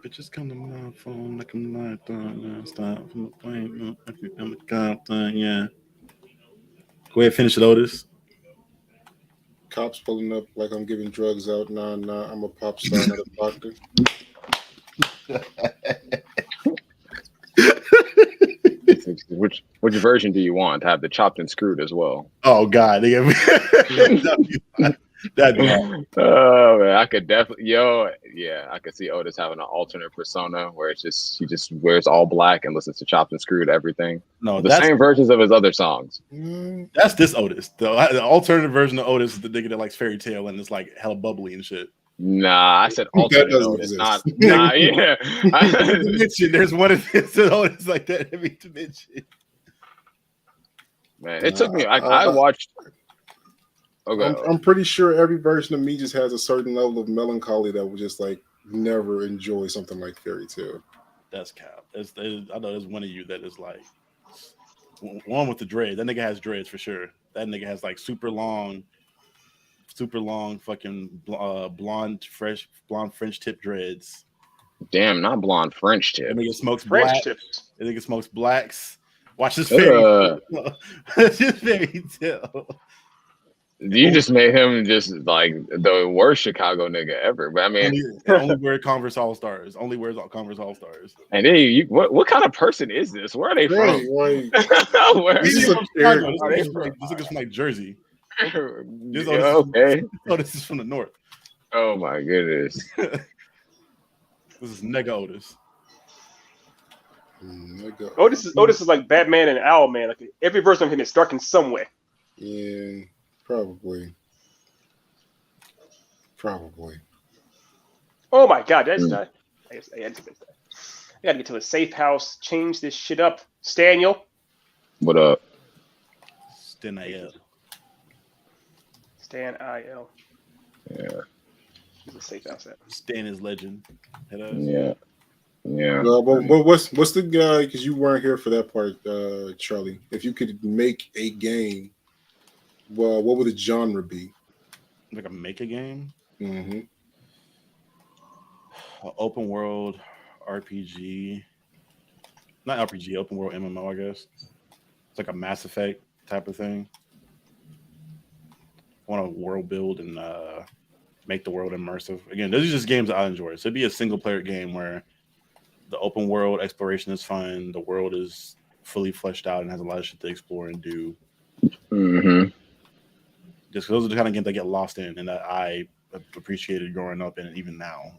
Bitches come to my phone like I'm not done. Stop from the plane. I'm the cop thing. Yeah. Go ahead, finish it, Otis. Cops pulling up like I'm giving drugs out. Nah, I'm a pop star, not a doctor. Which version do you want? Have the chopped and screwed as well? Oh God, that'd be hard. Oh man, I could definitely, I could see Otis having an alternate persona where he just wears all black and listens to chopped and screwed everything. No, The same versions of his other songs. That's this Otis. The alternative version of Otis is the nigga that likes Fairy Tale and it's like hella bubbly and shit. Nah, I said alternate Otis, not yeah. There's one of this Otis like that every dimension. Man, it took me. I watched. Okay. I'm pretty sure every version of me just has a certain level of melancholy that would just like never enjoy something like Fairy Tale. That's cap. I know there's one of you that is like one with the dread. That nigga has dreads for sure. That nigga has like super long fucking blonde French tip dreads. Damn, not blonde French tip. That nigga smokes French black. tips. That nigga smokes blacks. Watch this Fairy Tale. This Fairy Tale. You just made him just like the worst Chicago nigga ever. But I mean, only wear Converse All Stars. Only wears Converse All Stars. And then what kind of person is this? Where are they from? Where this nigga's from like Jersey. Okay. Oh, this is from the north. Oh my goodness. This is nigga Otis. Otis is like Batman and Owlman. Like every version of him is dark in some way. Yeah, probably. Oh my God, that's not. I gotta get to a safe house. Change this shit up, Staniel. What up? Stan-il. Stan-il. Yeah. He's a safe house at. Stan is legend. Yeah. What's the guy? Because you weren't here for that part, Charlie. If you could make a game, well, what would the genre be? Like a make a game? Mm-hmm. Open world RPG. Not RPG, open world MMO, I guess. It's like a Mass Effect type of thing. I want to world build and make the world immersive. Again, those are just games that I enjoy. So it'd be a single player game where the open world exploration is fun. The world is fully fleshed out and has a lot of shit to explore and do. Mm-hmm. Just those are the kind of games I get lost in and that I appreciated growing up and even now.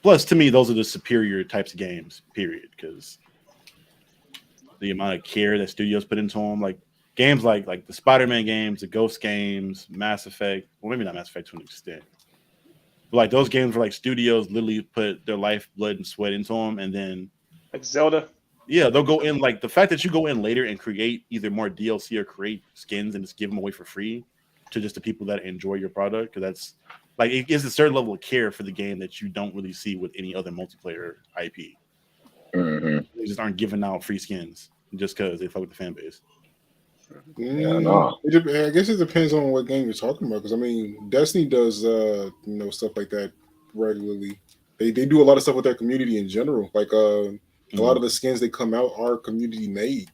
Plus, to me, those are the superior types of games, period. Because the amount of care that studios put into them, like games like the Spider-Man games, the Ghost games, Mass Effect. Well, maybe not Mass Effect to an extent. But like those games where like studios literally put their life, blood, and sweat into them, and then like Zelda. Yeah, they'll go in like the fact that you go in later and create either more DLC or create skins and just give them away for free to just the people that enjoy your product. Because that's like it gives a certain level of care for the game that you don't really see with any other multiplayer IP. Mm-hmm. They just aren't giving out free skins just because they fuck with the fan base. Yeah, no. I guess it depends on what game you're talking about. Because I mean, Destiny does stuff like that regularly. They do a lot of stuff with their community in general. Like a lot of the skins that come out are community made.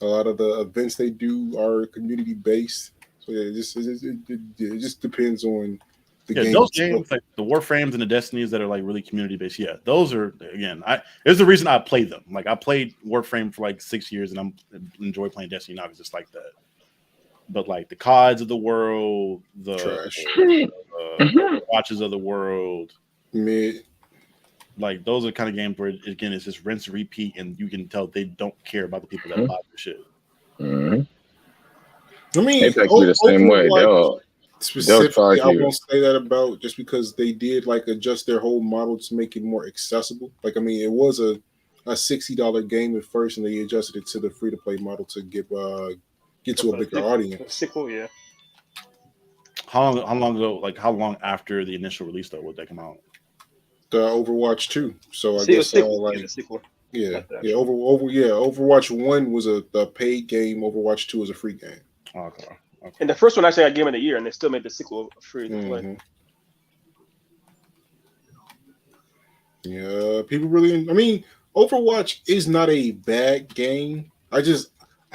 A lot of the events they do are community based. So yeah, it just depends on the game. Those games like the Warframes and the Destinies that are like really community based. Yeah, those are again. There's the reason I played them. Like I played Warframe for like 6 years, and I enjoy playing Destiny now because it's like that. But like the CODs of the world, the Watches of the world, like those are kind of games where again it's just rinse and repeat, and you can tell they don't care about the people that buy the shit. Mm-hmm. I mean, Apex do the same way. Specifically, I won't say that about just because they did like adjust their whole model to make it more accessible. Like, I mean, it was a $60 game at first, and they adjusted it to the free to play model to get to a bigger audience. Sequel, yeah. How long ago? Like how long after the initial release though would that come out? The Overwatch 2. So I guess the sequel. Overwatch 1 was a paid game. Overwatch 2 was a free game. Okay. And the first one actually got Game of the Year, and they still made the sequel free to play. Yeah, people really. I mean, Overwatch is not a bad game. I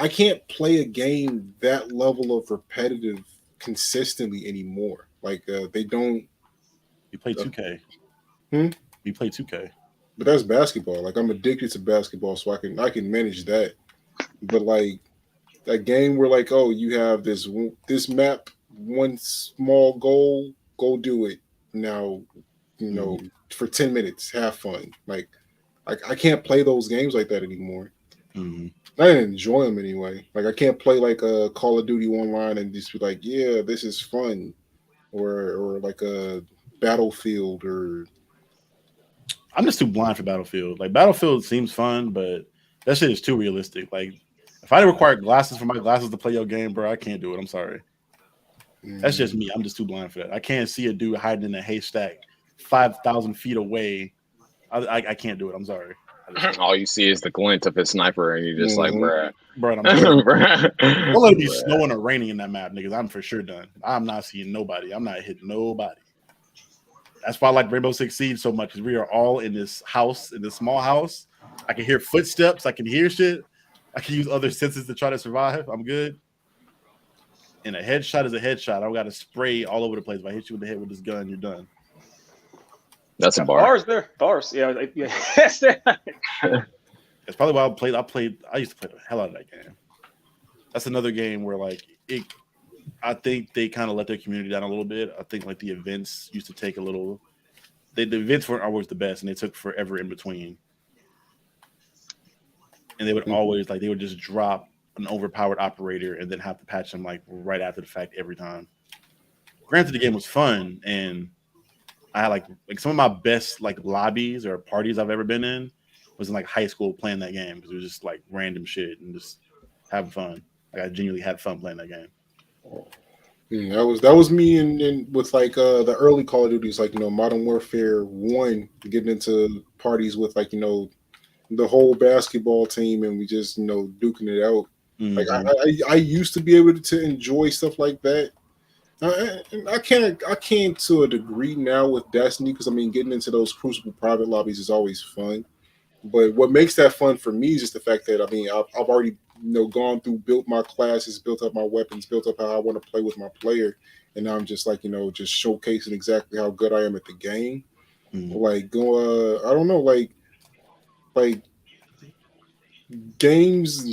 can't play a game that level of repetitive consistently anymore. Like they don't. You play 2K. Hmm? You play 2K. But that's basketball. Like I'm addicted to basketball, so I can manage that. But like a game where like, oh, you have this map, one small goal, go do it now. You know, for 10 minutes, have fun. Like I can't play those games like that anymore. Mm-hmm. I didn't enjoy them anyway. Like I can't play like a Call of Duty online and just be like, yeah, this is fun, or like a Battlefield or. I'm just too blind for Battlefield. Like Battlefield seems fun, but that shit is too realistic. Like if I require glasses for my glasses to play your game, bro, I can't do it. I'm sorry. That's just me. I'm just too blind for that. I can't see a dude hiding in a haystack 5,000 feet away. I can't do it. I'm sorry. All you see is the glint of his sniper, and you're just like, bruh. Bro, I'm done. Bruh. Don't let it be snowing or raining in that map, niggas. I'm for sure done. I'm not seeing nobody. I'm not hitting nobody. That's why I like Rainbow Six Siege so much, because we are all in this house, in this small house. I can hear footsteps. I can hear shit. I can use other senses to try to survive. I'm good. And a headshot is a headshot. I don't got to spray all over the place. If I hit you in the head with this gun, you're done. That's a bar. Bars there. Bars. Yeah. Yes. That's probably why I used to play the hell out of that game. That's another game where like I think they kind of let their community down a little bit. I think like the events used to take a little. The events weren't always the best, and they took forever in between. And they would always they would just drop an overpowered operator and then have to patch them like right after the fact every time. Granted, the game was fun, and I had like some of my best like lobbies or parties I've ever been in was in like high school playing that game, because it was just like random shit and just having fun. Like I genuinely had fun playing that game. That was me and with like the early Call of Duties, like Modern Warfare 1, getting into parties with like the whole basketball team, and we just duking it out. Mm-hmm. Like I used to be able to enjoy stuff like that. I can't to a degree now with Destiny, because I mean getting into those Crucible private lobbies is always fun. But what makes that fun for me is just the fact that I've already gone through, built my classes, built up my weapons, built up how I want to play with my player, and now I'm just like just showcasing exactly how good I am at the game. Mm-hmm. Like I don't know, like games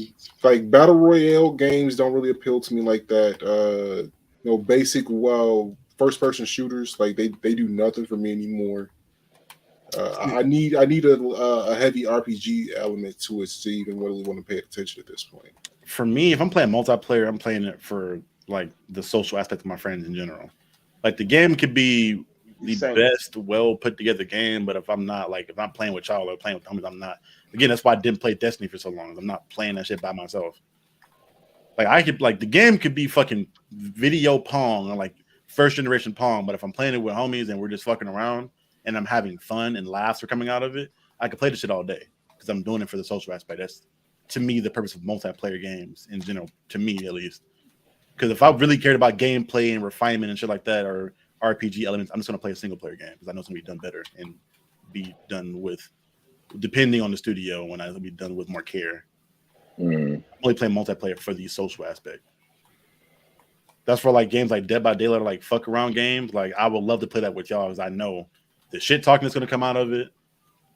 like battle royale games don't really appeal to me like that. Basic first person shooters, like they do nothing for me anymore. I need a heavy RPG element to it to even really want to pay attention at this point. For me, if I'm playing multiplayer, I'm playing it for like the social aspect of my friends in general. Like the game could be the best, well put together game, but if I'm playing with y'all or playing with homies, I'm not. Again, that's why I didn't play Destiny for so long. I'm not playing that shit by myself. Like the game could be fucking video Pong or like first generation Pong, but if I'm playing it with homies and we're just fucking around and I'm having fun and laughs are coming out of it, I could play this shit all day because I'm doing it for the social aspect. That's, to me, the purpose of multiplayer games in general, to me at least. Because if I really cared about gameplay and refinement and shit like that, or RPG elements, I'm just going to play a single player game because I know it's going to be done better and be done with, depending on the studio, when I'll be done with more care. I'm only playing multiplayer for the social aspect. That's for like games like Dead by Daylight or like fuck around games. Like I would love to play that with y'all because I know the shit talking that's going to come out of it.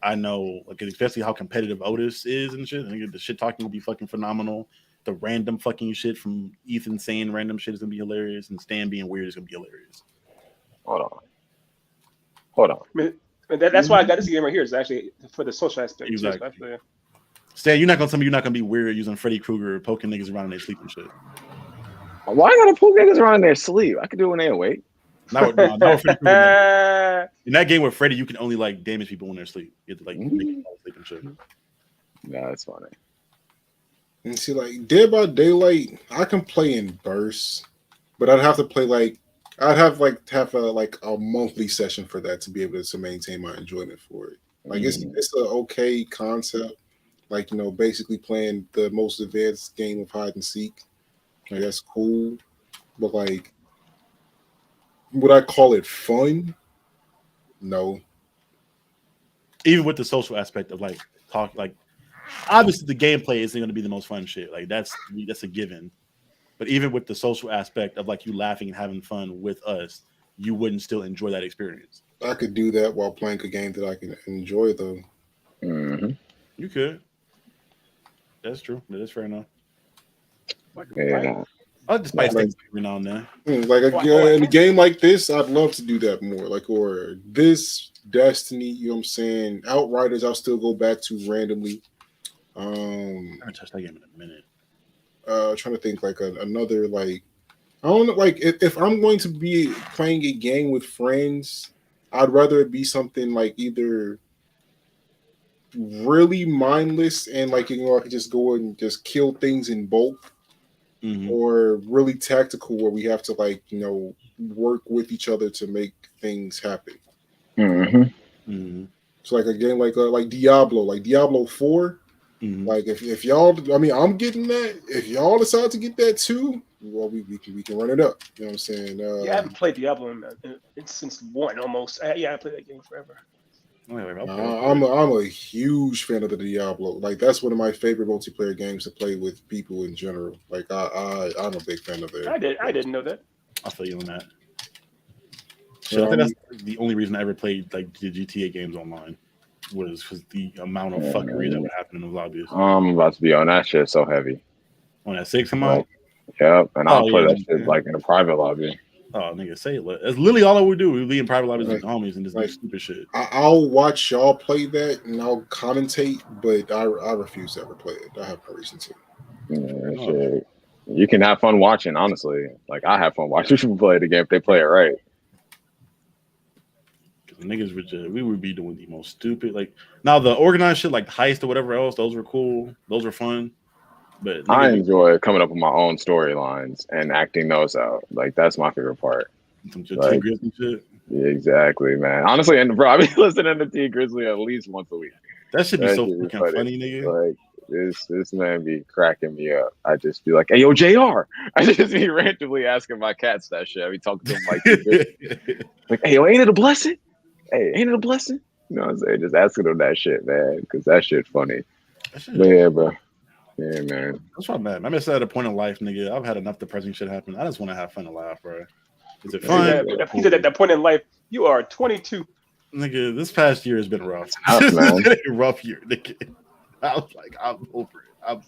I know, like, especially how competitive Otis is and shit. I think the shit talking will be fucking phenomenal. The random fucking shit from Ethan saying random shit is gonna be hilarious, and Stan being weird is gonna be hilarious. Hold on. I mean, that's why I got this game right here. Is actually for the social aspect. Exactly. Too, Stan, you're not gonna tell me you're not gonna be weird using Freddy Krueger poking niggas around in their sleep and shit. Why I gotta poke niggas around in their sleep? I could do it when they awake. Not with Freddy Krueger. In that game with Freddy, you can only like damage people when they're asleep. You have to like make them fall asleep and shit. Nah, that's funny. And see, like Dead by Daylight, I can play in bursts, but I'd have to play I'd have a monthly session for that to be able to maintain my enjoyment for it. Like it's an okay concept, like basically playing the most advanced game of hide and seek. Like that's cool, but like, would I call it fun? No. Even with the social aspect of like talk, like obviously the gameplay isn't going to be the most fun shit. Like that's a given. But even with the social aspect of like you laughing and having fun with us, you wouldn't still enjoy that experience. I could do that while playing a game that I can enjoy, though. Mm-hmm. You could. That's true. That is fair enough. Like a Yeah. fight. I like to spice Like- things up every now and then. Like Why in a can't- game like this, I'd love to do that more. Like, or this Destiny, you know what I'm saying? Outriders, I'll still go back to randomly. I haven't touched that game in a minute. Trying to think like another like I don't know, like if I'm going to be playing a game with friends, I'd rather it be something like either really mindless and like I can just go and just kill things in bulk, Mhm. or really tactical where we have to like work with each other to make things happen. Mm-hmm. Mhm. So like a game like Diablo, like Diablo 4. Mhm. Like if y'all, I mean, I'm getting that. If y'all decide to get that too, well, we can run it up. You know what I'm saying? Yeah, I haven't played Diablo since 1 almost. Yeah, I played that game forever. I'm a huge fan of the Diablo. Like that's one of my favorite multiplayer games to play with people in general. Like I'm a big fan of it. I didn't know that. I feel you on that. Shit, I think that's the only reason I ever played like the GTA games online was because the amount of fuckery that would happen in the lobbies. I'm about to be on that shit so heavy. When that 6 come out, Yep, and I'll Oh, play yeah, that shit yeah. like in a private lobby. oh nigga, say it. That's literally all I would do. We be in private lobbies with Like- the homies and just do like- stupid shit. I'll watch y'all play that and I'll commentate, but I refuse to ever play it. I have no reason to. Yeah, Oh. shit. You can have fun watching, honestly. Like I have fun watching people play the game if they play it right. The niggas would we would be doing the most stupid like now the organized shit like heist or whatever else. Those were cool. Those were fun. But I niggas enjoy coming up with my own storylines and acting those out. Like that's my favorite part. some like- Team Grizzly shit. Yeah, exactly, man. Honestly, and bro, I be listening to T Grizzly at least once a week. That should be That so shit be fucking funny, nigga. Like this man be cracking me up. I just be like, hey yo, JR. I just be randomly asking my cats that shit. I be talking to them like, like, hey yo, ain't it a blessing? Hey, ain't it a blessing? You know what I'm saying? Just asking them that shit, man, because that shit funny. That shit- But yeah, bro. Yeah, man. That's what I'm at. I'm just at a point in life, nigga. I've had enough depressing shit happen. I just want to have fun and laugh, bro. Is it See, fun? he said at that point in life, you are 22. Nigga, this past year has been rough. Tough, man. It's been a rough year, nigga. I was like, I'm over it.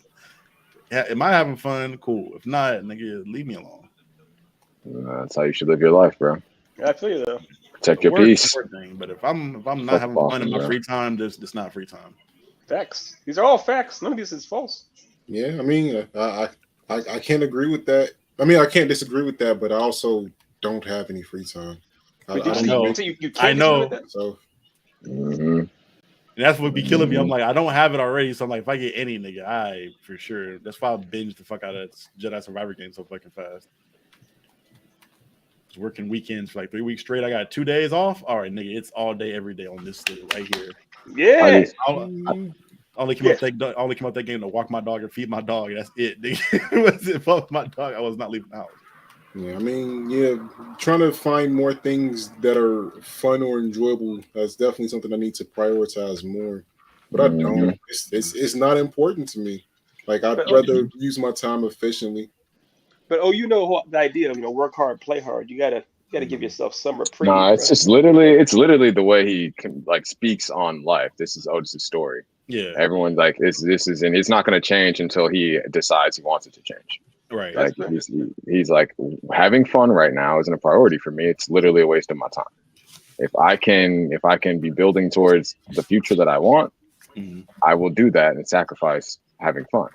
Am I having fun? Cool. If not, nigga, leave me alone. That's how you should live your life, bro. I feel you though. Protect your Work is peace. a work thing, but if I'm not Fuck having off, fun in my bro. free time, this not free time. Facts. These are all facts. None of this is false. Yeah, I mean, I can't agree with that. I mean, I can't disagree with that, but I also don't have any free time. But I you, know. so you can't I know. disagree with that? So Mhm. And that's what would be killing me. I'm like, I don't have it already, so I'm like, if I get any, nigga, I for sure. That's why I binged the fuck out of that Jedi Survivor game so fucking fast. Was working weekends for like 3 weeks straight. I got 2 days off. All right, nigga, it's all day, every day on this shit right here. Yeah. I just- I only came up that game to walk my dog and feed my dog. That's it, nigga. It wasn't fuck my dog. I was not leaving the house. yeah, I mean, yeah, trying to find more things that are fun or enjoyable. That's definitely something I need to prioritize more. But I don't. It's not important to me. Like I'd But- rather use my time efficiently. But the idea of work hard, play hard. You gotta give yourself some reprieve. Nah, it's bro. just literally the way he like speaks on life. This is Otis's story. Yeah, Everyone's like, this is, and it's not going to change until he decides he wants it to change. right. Like That's he's like, having fun right now isn't a priority for me. It's literally a waste of my time. If I can be building towards the future that I want, Mhm. I will do that and sacrifice having fun.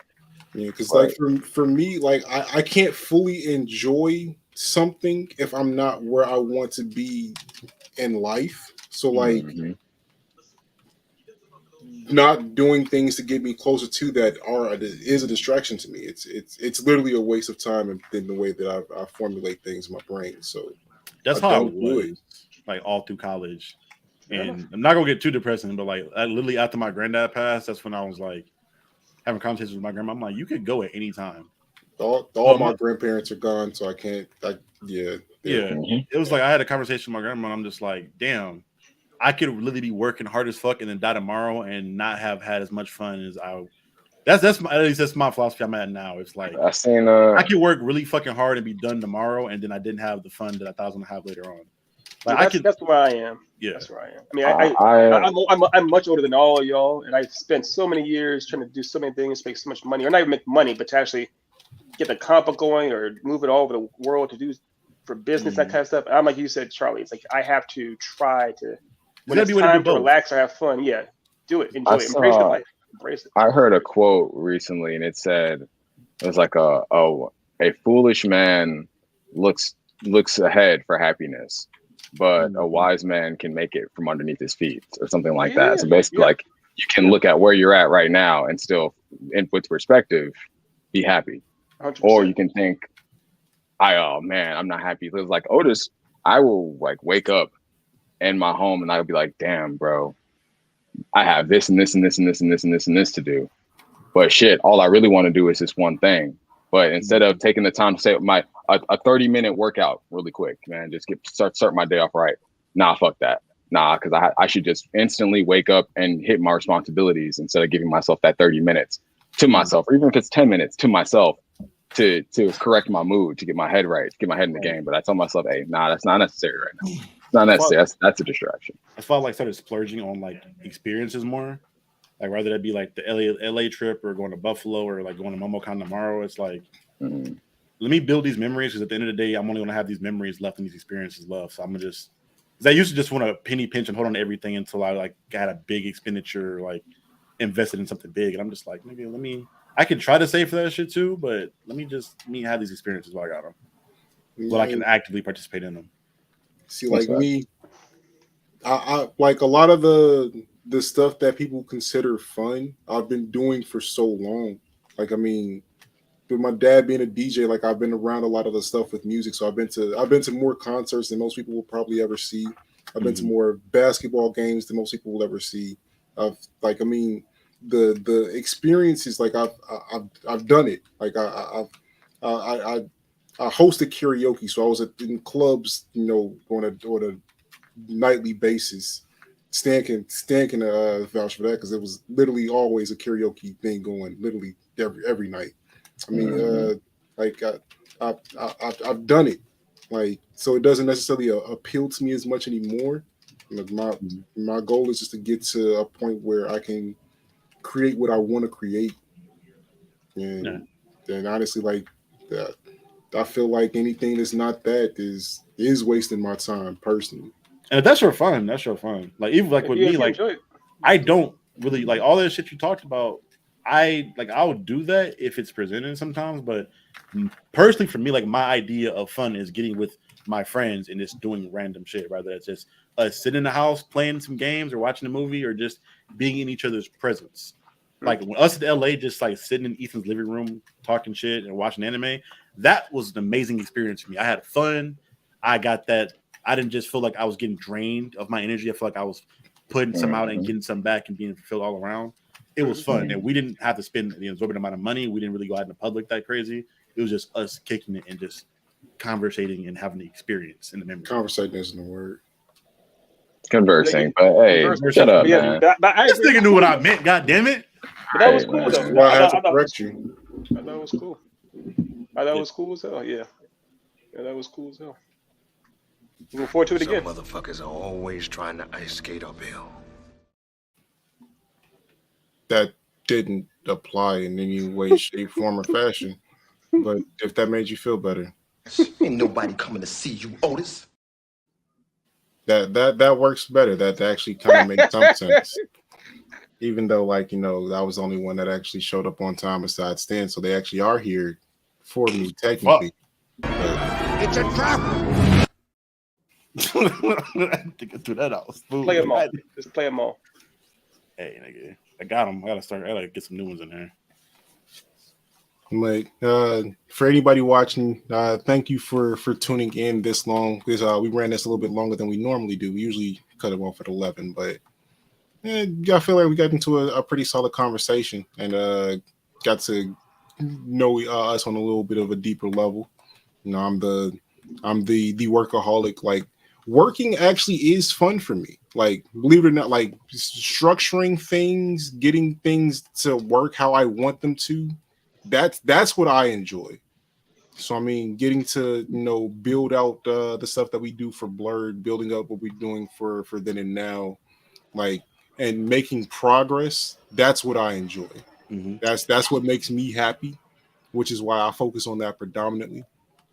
Yeah, because Right. like for me, like I can't fully enjoy something if I'm not where I want to be in life. So like Mhm. not doing things to get me closer to that is a distraction to me. It's literally a waste of time in the way that I formulate things in my brain. So That's I how I don't do was, like all through college. And I'm not gonna get too depressing, but like I literally after my granddad passed, that's when I was like having conversations with my grandma. I'm like, you could go at any time. all my grandparents are gone, so I can't. Yeah. Mhm. It was like I had a conversation with my grandma, and I'm just like, damn, I could really be working hard as fuck and then die tomorrow and not have had as much fun as I That's my, at least that's my philosophy I'm at now. It's like I seen I can work really fucking hard and be done tomorrow, and then I didn't have the fun that I thought I was gonna have later on. Like I can, that's where I am. yeah. That's where I am. I mean, I I'm much older than all of y'all, and I've spent so many years trying to do so many things, make so much money, or not even make money, but to actually get the comp book going or move it all over the world to do for business, that kind of stuff. I'm like you said, Charlie. It's like I have to try to when it's time to relax or have fun. Yeah, do it, enjoy it, embrace the life, embrace it. I heard a quote recently, and it said it was like a foolish man looks ahead for happiness, but a wise man can make it from underneath his feet, or something like that. So basically, like you can look at where you're at right now and still, with perspective, be happy. 100%. Or you can think, oh man, I'm not happy. It's like Otis, I will like wake up in my home and I'll be like, damn, bro, I have this and this and this and this and this and this and this to do. But shit, all I really want to do is this one thing. But instead of taking the time to say a 30-minute workout really quick, man, just start my day off right. Nah, fuck that. Nah, because I should just instantly wake up and hit my responsibilities instead of giving myself that 30 minutes to myself, or even if it's 10 minutes to myself to correct my mood, to get my head right, to get my head in the game. But I tell myself, hey, nah, that's not necessary right now. It's not necessary. That's a distraction. I felt like started splurging on like experiences more. Like rather that be like the LA trip or going to Buffalo or like going to MomoCon tomorrow. It's like let me build these memories, because at the end of the day, I'm only gonna have these memories left and these experiences left. So I'm gonna just, because I used to just want to penny pinch and hold on to everything until I like got a big expenditure, like invested in something big, and I'm just like, maybe I can try to save for that shit too, but let me have these experiences while I got them, well I can actively participate in them. See, like me, I like a lot of the stuff that people consider fun, I've been doing for so long. Like, I mean, with my dad being a DJ, like I've been around a lot of the stuff with music. So I've been to more concerts than most people will probably ever see. I've been to more basketball games than most people will ever see. The experiences, like I've done it. Like I hosted karaoke, so I was in clubs, on a nightly basis. Stan can vouch for that, because it was literally always a karaoke thing going, literally every night. I mean, I've done it, like, so it doesn't necessarily appeal to me as much anymore. Like my goal is just to get to a point where I can create what I want to create, and honestly, like I feel like anything that's not that is wasting my time personally. And if that's your fun, that's your fun. Like even like with me, like I don't really like all that shit you talked about. I would do that if it's presented sometimes, but personally for me, like my idea of fun is getting with my friends and just doing random shit, rather it's just us sitting in the house playing some games or watching a movie or just being in each other's presence. Like when us in LA, just like sitting in Ethan's living room talking shit and watching anime, that was an amazing experience for me. I had fun. I got that. I didn't just feel like I was getting drained of my energy. I felt like I was putting some out and getting some back and being fulfilled all around. It was fun, and we didn't have to spend the exorbitant amount of money. We didn't really go out in the public that crazy. It was just us kicking it and just conversating and having the experience in the memory. Conversating isn't a word. Conversing, but hey, shut up, man. This nigga knew what I meant. God damn it! But that was cool, though. Why I had to correct you. I thought it was cool. I thought it was cool as hell. Yeah, that was cool as hell. Looking forward to it again. Some motherfuckers are always trying to ice skate uphill. That didn't apply in any way, shape, form, or fashion. But if that made you feel better, Ain't nobody coming to see you, Otis. that works better. That actually kind of makes some sense. Even though, like, I was the only one that actually showed up on time besides Stan, so they actually are here for me technically. It's a trap. I think I threw that out. Play them all. Just play them all. Hey, nigga, I got them. I gotta get some new ones in there. Like, for anybody watching, thank you for tuning in this long, because we ran this a little bit longer than we normally do. We usually cut it off at 11, but I feel like we got into a pretty solid conversation and got to know us on a little bit of a deeper level. I'm the workaholic, like working actually is fun for me. Like, believe it or not, like structuring things, getting things to work how I want them to. That's what I enjoy. So I mean, getting to build out the stuff that we do for Blurred, building up what we're doing for then and now, like, and making progress. That's what I enjoy. Mm-hmm. That's what makes me happy, which is why I focus on that predominantly.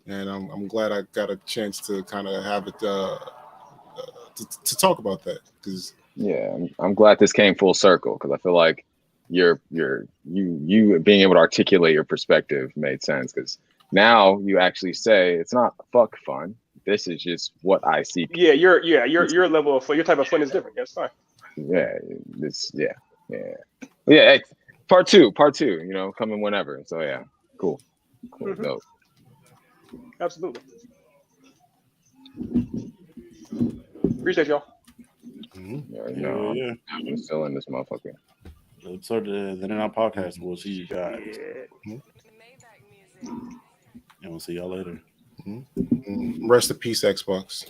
And I'm glad I got a chance to kind of have it to talk about that, because Yeah, I'm glad this came full circle because I feel like you being able to articulate your perspective made sense because now you actually say it's not fuck fun. This is just what I seek. Yeah, your level of fun, your type of fun is different. That's fine. Yeah, yeah. Part two, coming whenever. So yeah, cool, Mhm. dope. Absolutely. Appreciate y'all. Yeah. I'm still in this motherfucker. So then in our podcast, we'll see you guys. Yeah. And we'll see y'all later. rest in peace, Xbox.